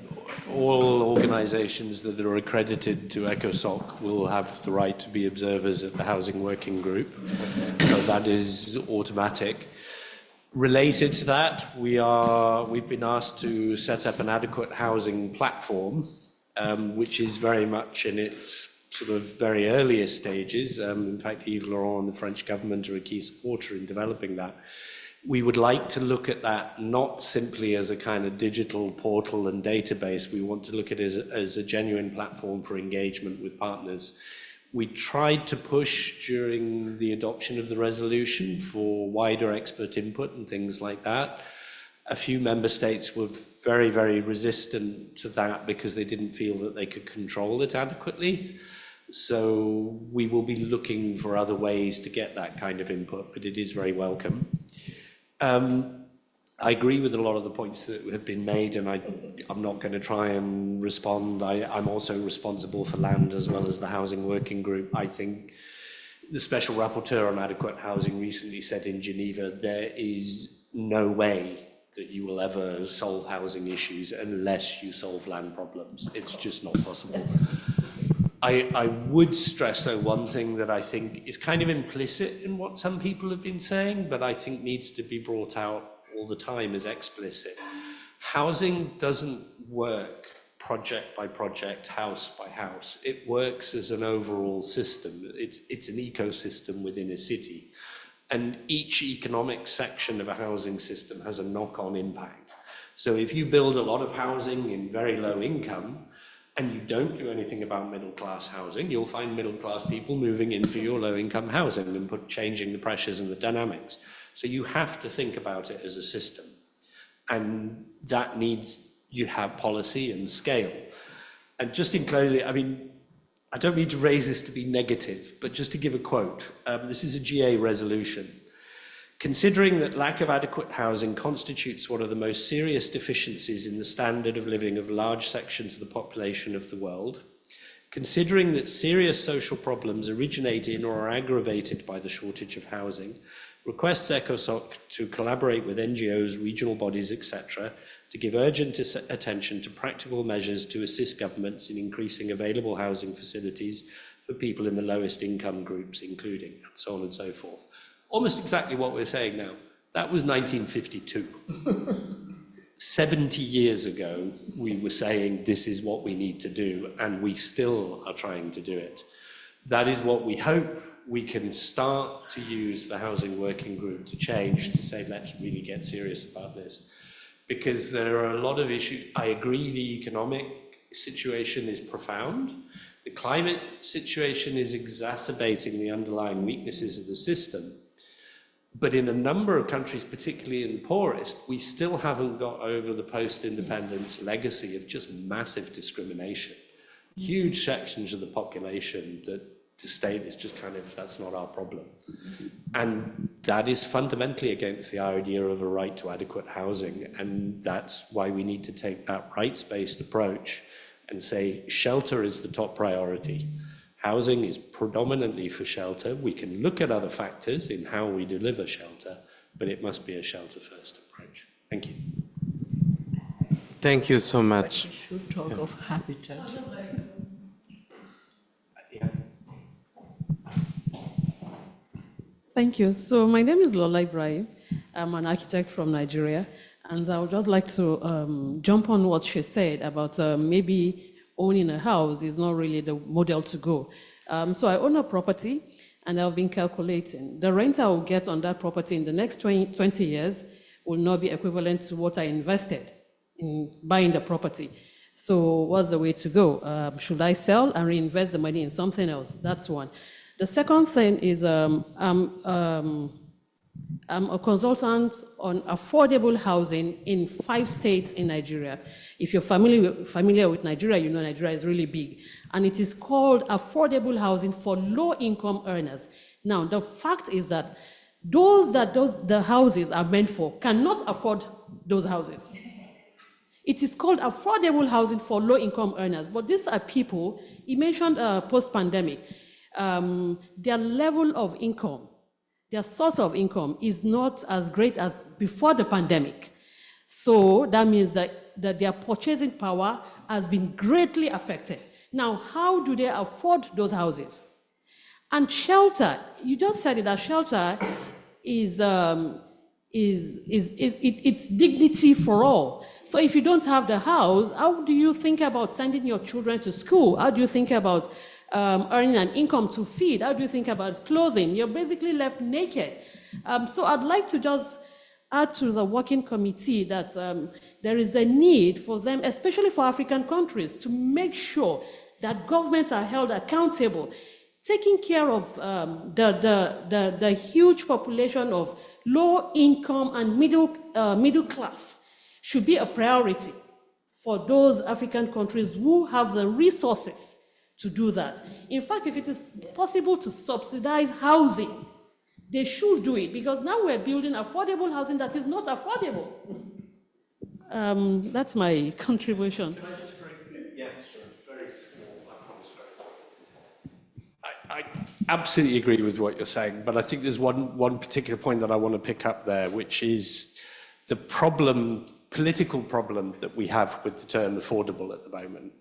All organizations that are accredited to ECOSOC will have the right to be observers at the Housing Working Group, so that is automatic. Related to that, we've been asked to set up an adequate housing platform, which is very much in its sort of very earliest stages. In fact, Yves-Laurent and the French government are a key supporter in developing that. We would like to look at that not simply as a kind of digital portal and database. We want to look at it as a genuine platform for engagement with partners. We tried to push during the adoption of the resolution for wider expert input and things like that. A few member states were very, very resistant to that because they didn't feel that they could control it adequately. So we will be looking for other ways to get that kind of input, but it is very welcome. I agree with a lot of the points that have been made, and I'm not going to try and respond. I'm also responsible for land as well as the housing working group. I think the Special Rapporteur on Adequate Housing recently said in Geneva, there is no way that you will ever solve housing issues unless you solve land problems. It's just not possible. I would stress, though, one thing that I think is kind of implicit in what some people have been saying, but I think needs to be brought out all the time as explicit. Housing doesn't work project by project, house by house. It works as an overall system. It's an ecosystem within a city. And each economic section of a housing system has a knock-on impact. So if you build a lot of housing in very low income, and you don't do anything about middle-class housing, you'll find middle-class people moving into your low-income housing and changing the pressures and the dynamics. So you have to think about it as a system. And that needs, you have policy and scale. And just in closing, I mean, I don't mean to raise this to be negative, but just to give a quote. This is a GA resolution. Considering that lack of adequate housing constitutes one of the most serious deficiencies in the standard of living of large sections of the population of the world, considering that serious social problems originate in or are aggravated by the shortage of housing, requests ECOSOC to collaborate with NGOs, regional bodies, etc., to give urgent attention to practical measures to assist governments in increasing available housing facilities for people in the lowest income groups, including, and so on and so forth. Almost exactly what we're saying now. That was 1952. 70 years ago, we were saying this is what we need to do, and we still are trying to do it. That is what we hope we can start to use the housing working group to change, to say, let's really get serious about this. Because there are a lot of issues. I agree the economic situation is profound. The climate situation is exacerbating the underlying weaknesses of the system. But in a number of countries, particularly in the poorest, we still haven't got over the post-independence legacy of just massive discrimination. Huge sections of the population that the state is just kind of, that's not our problem. And that is fundamentally against the idea of a right to adequate housing. And that's why we need to take that rights-based approach and say shelter is the top priority. Housing is predominantly for shelter. We can look at other factors in how we deliver shelter, but it must be a shelter-first approach. Thank you. Thank you so much. We should talk of habitat. Yes. Thank you. So my name is Lola Ibrahim. I'm an architect from Nigeria, and I would just like to jump on what she said about maybe owning a house is not really the model to go. So I own a property, and I've been calculating. The rent I will get on that property in the next 20 years will not be equivalent to what I invested in buying the property. So what's the way to go? Should I sell and reinvest the money in something else? That's one. The second thing is I'm a consultant on affordable housing in 5 states in Nigeria. If you're familiar with Nigeria, you know Nigeria is really big. And it is called affordable housing for low-income earners. Now, the fact is that the houses are meant for cannot afford those houses. It is called affordable housing for low-income earners. But these are people, he mentioned post-pandemic, their level of income, their source of income is not as great as before the pandemic. So that means that their purchasing power has been greatly affected. Now, how do they afford those houses? And shelter, you just said it, that shelter is it's dignity for all. So if you don't have the house, how do you think about sending your children to school? How do you think about earning an income to feed? How do you think about clothing? You're basically left naked. So I'd like to just add to the working committee that there is a need for them, especially for African countries, to make sure that governments are held accountable. Taking care of the huge population of low income and middle class should be a priority for those African countries who have the resources to do that. In fact, if it is possible to subsidize housing, they should do it, because now we're building affordable housing that is not affordable. That's my contribution. Can I just yes, sure. Very small, I promise, very I absolutely agree with what you're saying, but I think there's one particular point that I want to pick up there, which is the political problem that we have with the term affordable at the moment.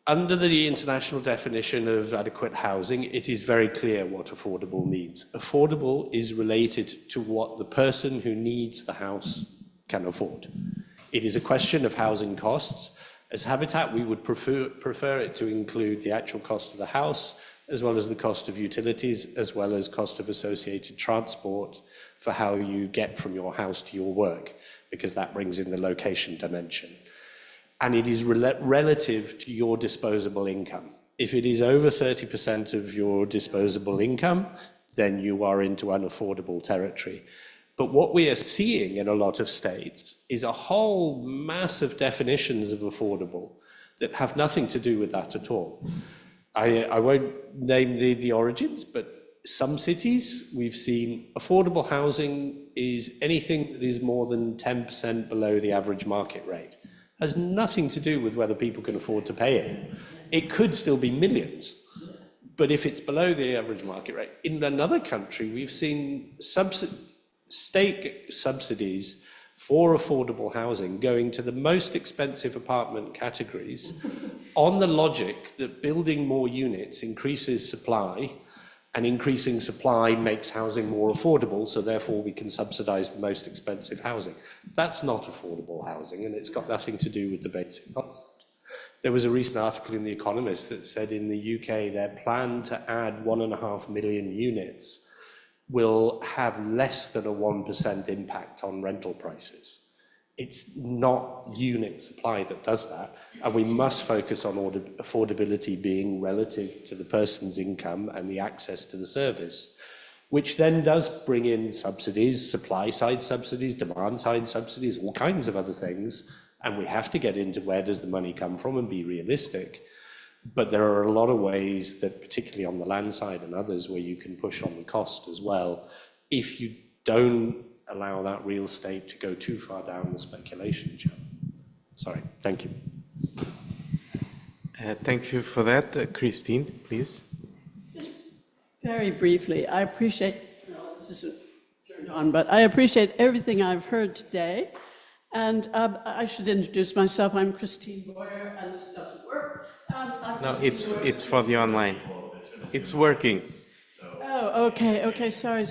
Under the international definition of adequate housing, it is very clear what affordable means. Affordable is related to what the person who needs the house can afford. It is a question of housing costs. As Habitat, we would prefer it to include the actual cost of the house, as well as the cost of utilities, as well as cost of associated transport for how you get from your house to your work, because that brings in the location dimension. And it is relative to your disposable income. If it is over 30% of your disposable income, then you are into unaffordable territory. But what we are seeing in a lot of states is a whole mass of definitions of affordable that have nothing to do with that at all. I won't name the origins, but some cities we've seen affordable housing is anything that is more than 10% below the average market rate. Has nothing to do with whether people can afford to pay it. It could still be millions, but if it's below the average market rate. In another country, we've seen state subsidies for affordable housing going to the most expensive apartment categories on the logic that building more units increases supply, and increasing supply makes housing more affordable, so therefore we can subsidize the most expensive housing. That's not affordable housing, and it's got nothing to do with the basic concept. There was a recent article in The Economist that said in the UK their plan to add 1.5 million units will have less than a 1% impact on rental prices. It's not unit supply that does that, and we must focus on affordability being relative to the person's income and the access to the service, which then does bring in subsidies, supply-side subsidies, demand-side subsidies, all kinds of other things, and we have to get into where does the money come from and be realistic. But there are a lot of ways that, particularly on the land side and others, where you can push on the cost as well, if you don't allow that real estate to go too far down the speculation channel. Sorry, thank you. Thank you for that. Christine, please. Just very briefly, I appreciate, this isn't turned on, but I appreciate everything I've heard today. And I should introduce myself. I'm Christine Boyer, and this doesn't work. No, it's for the online. It's working. Oh, okay, sorry.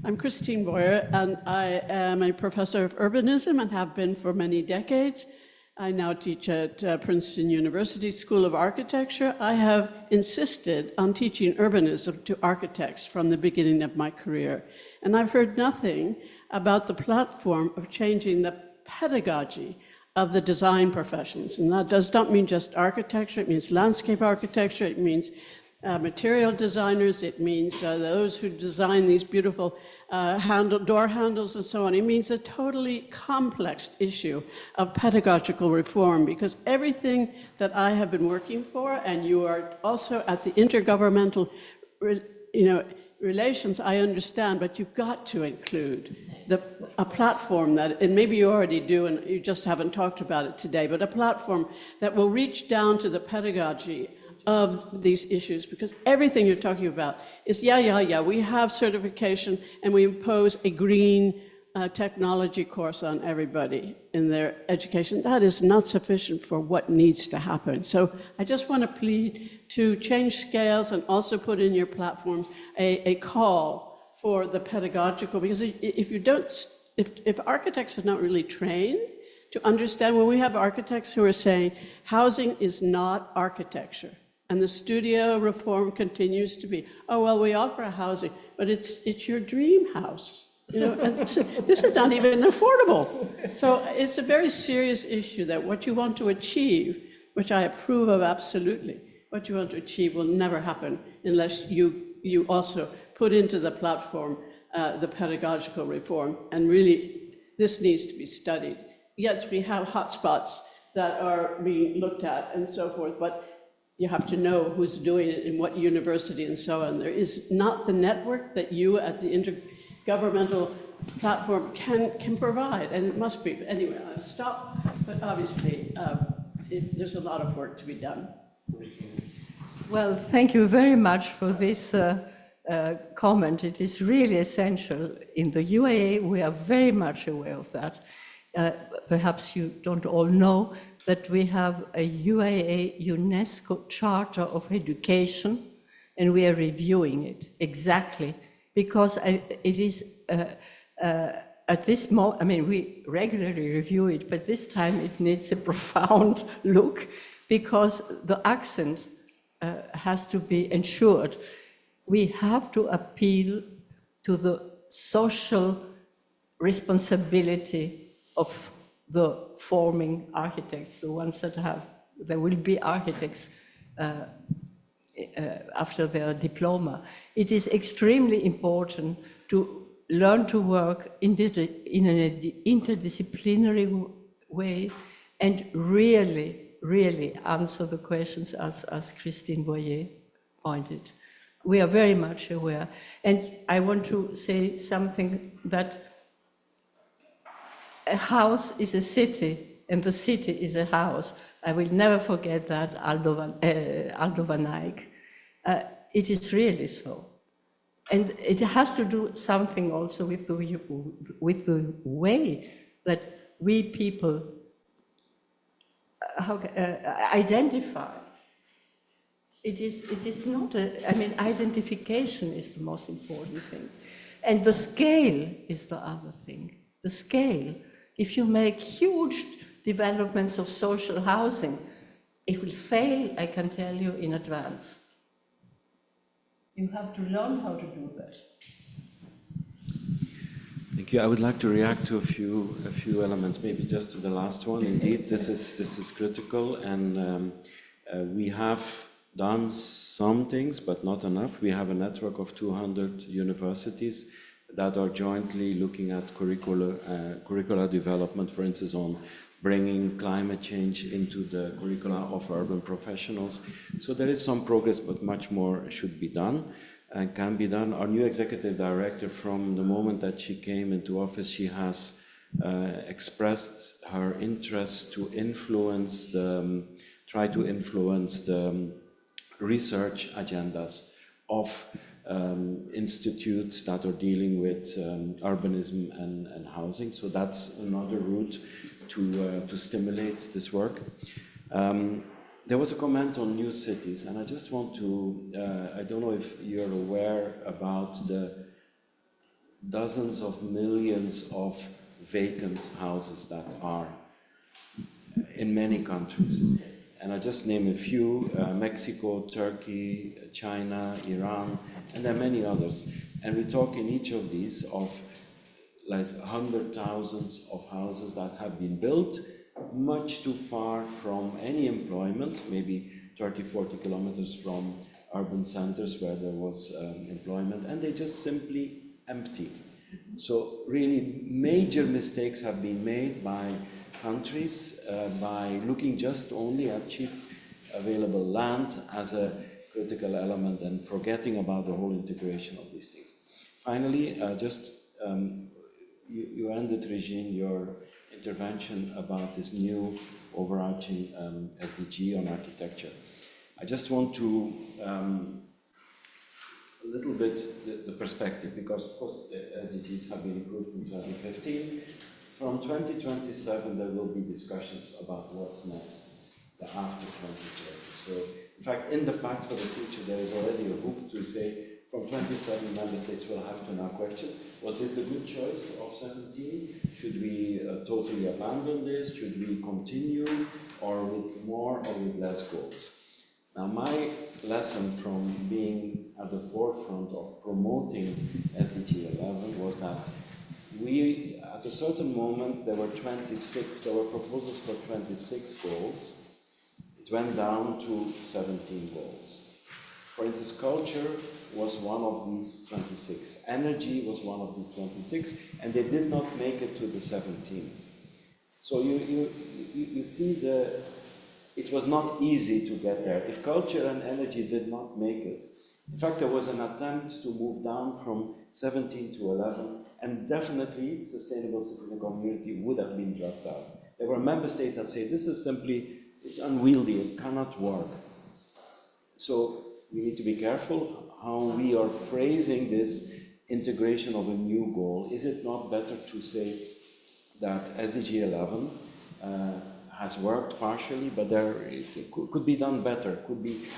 I'm Christine Boyer, and I am a professor of urbanism and have been for many decades. I now teach at Princeton University School of Architecture. I have insisted on teaching urbanism to architects from the beginning of my career. And I've heard nothing about the platform of changing the pedagogy of the design professions. And that does not mean just architecture, it means landscape architecture, it means material designers, it means those who design these beautiful door handles and so on. It means a totally complex issue of pedagogical reform, because everything that I have been working for, and you are also at the intergovernmental relations, I understand, but you've got to include a platform that, and maybe you already do and you just haven't talked about it today, but a platform that will reach down to the pedagogy of these issues, because everything you're talking about is, we have certification and we impose a green technology course on everybody in their education. That is not sufficient for what needs to happen. So I just want to plead to change scales and also put in your platform a call for the pedagogical, because if architects are not really trained to understand, when we have architects who are saying housing is not architecture, and the studio reform continues to be, oh, well, we offer a housing, but it's your dream house. You know, and this is not even affordable. So it's a very serious issue that what you want to achieve, which I approve of absolutely, what you want to achieve will never happen unless you also put into the platform the pedagogical reform. And really, this needs to be studied. Yes, we have hotspots that are being looked at and so forth, but you have to know who's doing it in what university and so on. There is not the network that you at the intergovernmental platform can provide, and it must be. Anyway, I'll stop, but obviously there's a lot of work to be done. Well, thank you very much for this comment. It is really essential. In the UIA, we are very much aware of that. Perhaps you don't all know that we have a UIA UNESCO Charter of Education, and we are reviewing it exactly because it is at this moment, I mean, we regularly review it, but this time it needs a profound look because the accent has to be ensured. We have to appeal to the social responsibility of the forming architects, the ones that there will be architects after their diploma. It is extremely important to learn to work in an interdisciplinary way and really answer the questions as Christine Boyer pointed. We are very much aware. And I want to say something that a house is a city, and the city is a house. I will never forget that, Aldo van Eyck. It is really so. And it has to do something also with the way that we people identify. It is not I mean, identification is the most important thing. And the scale is the other thing. The scale. If you make huge developments of social housing, it will fail, I can tell you in advance. You have to learn how to do that. Thank you. I would like to react to a few elements, maybe just to the last one. Indeed, this is critical, and we have done some things, but not enough. We have a network of 200 universities that are jointly looking at curricular development, for instance, on bringing climate change into the curricula of urban professionals. So there is some progress, but much more should be done and can be done. Our new executive director, from the moment that she came into office, she has expressed her interest to try to influence the research agendas of institutes that are dealing with urbanism and housing. So that's another route to stimulate this work. There was a comment on new cities, and I just want to, I don't know if you're aware about the dozens of millions of vacant houses that are in many countries. And I just name a few: Mexico, Turkey, China, Iran, and there are many others. And we talk in each of these of like 100,000s of houses that have been built much too far from any employment, maybe 30, 40 kilometers from urban centers where there was employment, and they just simply empty. So really major mistakes have been made by countries by looking just only at cheap available land as a critical element and forgetting about the whole integration of these things. Finally, you ended, Regina, your intervention about this new overarching SDG on architecture. I just want to a little bit the perspective, because of course the SDGs have been approved in 2015. From 2027 there will be discussions about what's next, the after 2030. So in fact in the Pact for the Future there is already a hook to say from 27 member states will have to now question, was this the good choice of 17? Should we totally abandon this? Should we continue, or with more or with less goals? Now my lesson from being at the forefront of promoting SDG 11 was that we, at a certain moment, there were proposals for 26 goals. It went down to 17 goals. For instance, culture was one of these 26. Energy was one of the 26, and they did not make it to the 17. So you see it was not easy to get there. If culture and energy did not make it, in fact, there was an attempt to move down from 17 to 11, and definitely sustainable citizen community would have been dropped out. There were member states that say this is simply, it's unwieldy, it cannot work. So we need to be careful how we are phrasing this integration of a new goal. Is it not better to say that SDG 11 has worked partially, but it could be done better.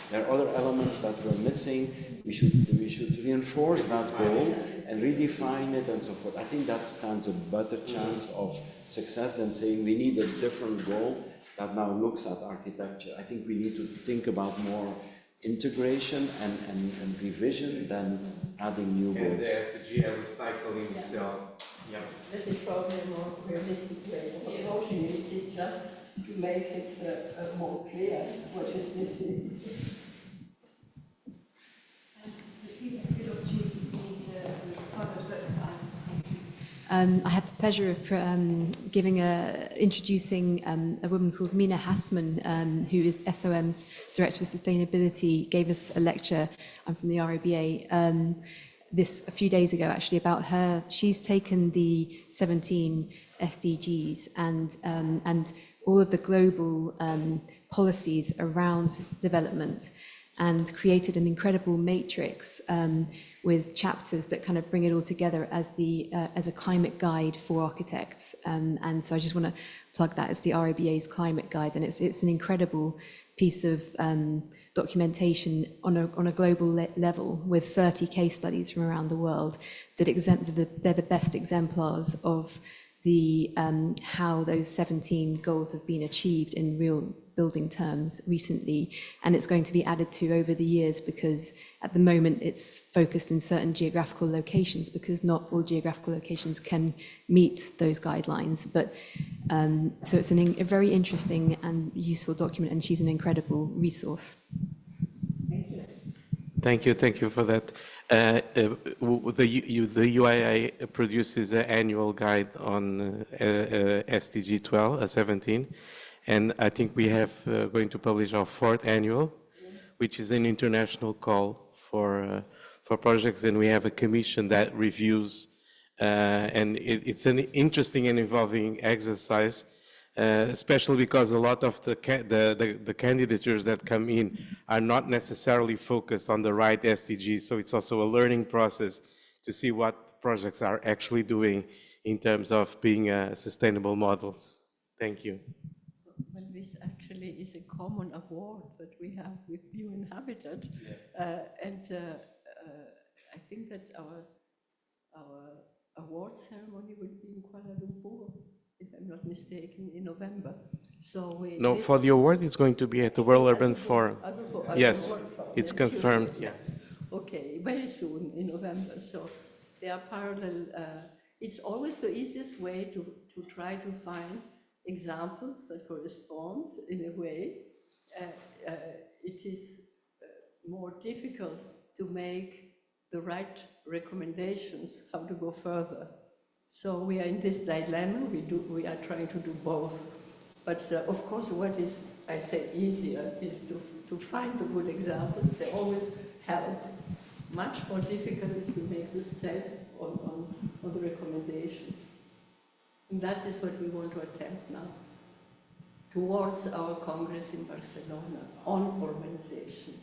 There are other elements that we're missing. We should reinforce that goal and redefine it and so forth. I think that stands a better chance of success than saying we need a different goal that now looks at architecture. I think we need to think about more integration and revision than adding new goals. And the SDG as a cycle in itself. Yeah. That is probably a more realistic way of approaching it. It is just to make it more clear what is missing. So it seems like a good opportunity for me to sort of plug the book. I had the pleasure of introducing a woman called Mina Hassman, who is SOM's Director of Sustainability, gave us a lecture. I'm from the RIBA. A few days ago, actually, about her. She's taken the 17 SDGs and all of the global policies around development and created an incredible matrix with chapters that kind of bring it all together as a climate guide for architects. And so I just want to plug that as the RIBA's climate guide, and it's an incredible piece of documentation on a global level with 30 case studies from around the world that they're the best exemplars of how those 17 goals have been achieved in real building terms recently, and it's going to be added to over the years, because at the moment it's focused in certain geographical locations, because not all geographical locations can meet those guidelines. But so it's a very interesting and useful document, and she's an incredible resource. Thank you for that. The UIA produces an annual guide on SDG 12, 17, and I think we have going to publish our 4th annual, which is an international call for projects, and we have a commission that reviews, and it's an interesting and involving exercise. Especially because a lot of the candidatures that come in are not necessarily focused on the right SDG, so it's also a learning process to see what projects are actually doing in terms of being sustainable models. Thank you. Well, this actually is a common award that we have with UN Habitat, and I think that our award ceremony will be in Kuala Lumpur, if I'm not mistaken, in November. So for the award, it's going to be at the World Urban Forum. Yes, it's confirmed. Yeah. Okay, very soon in November. So there are parallel. It's always the easiest way to try to find examples that correspond in a way. It is more difficult to make the right recommendations how to go further. So we are in this dilemma. We are trying to do both. But of course, what is, I say, easier is to find the good examples. They always help. Much more difficult is to make the step on the recommendations. And that is what we want to attempt now towards our Congress in Barcelona on urbanization.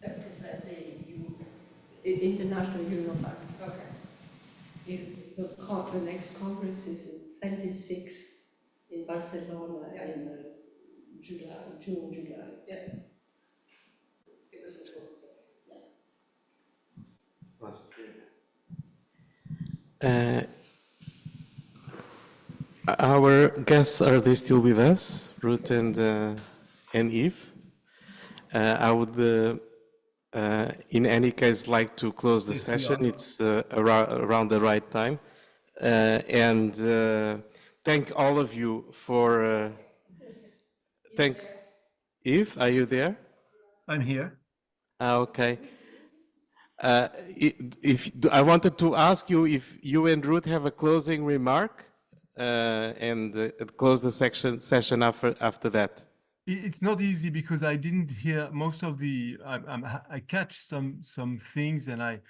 That is at the International Union of Architects. Okay. The next Congress is in 26 in Barcelona in June, July. Yeah. It was a talk. Last year. Our guests, are they still with us? Ruth and Yves? I would in any case, like to close the session. It's around the right time. And thank all of you for, Yves, are you there? I'm here. Okay. I wanted to ask you if you and Ruth have a closing remark and close the session after that. It's not easy because I didn't hear most of the. I catch some things, and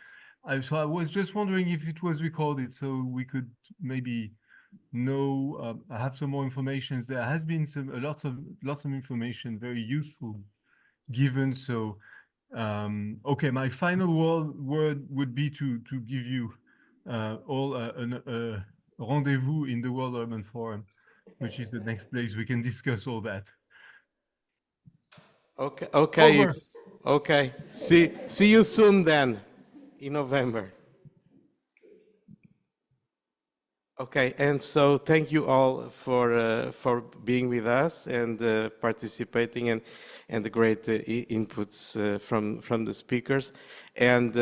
so I was just wondering if it was recorded, so we could maybe know. Have some more information. There has been lots of information, very useful, given. So, okay, my final word would be to give you all a rendezvous in the World Urban Forum, which is the next place we can discuss all that. Okay. Okay. Okay. See you soon then, in November. Okay. And so thank you all for being with us and participating and the great inputs from the speakers. And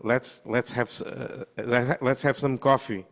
let's have some coffee.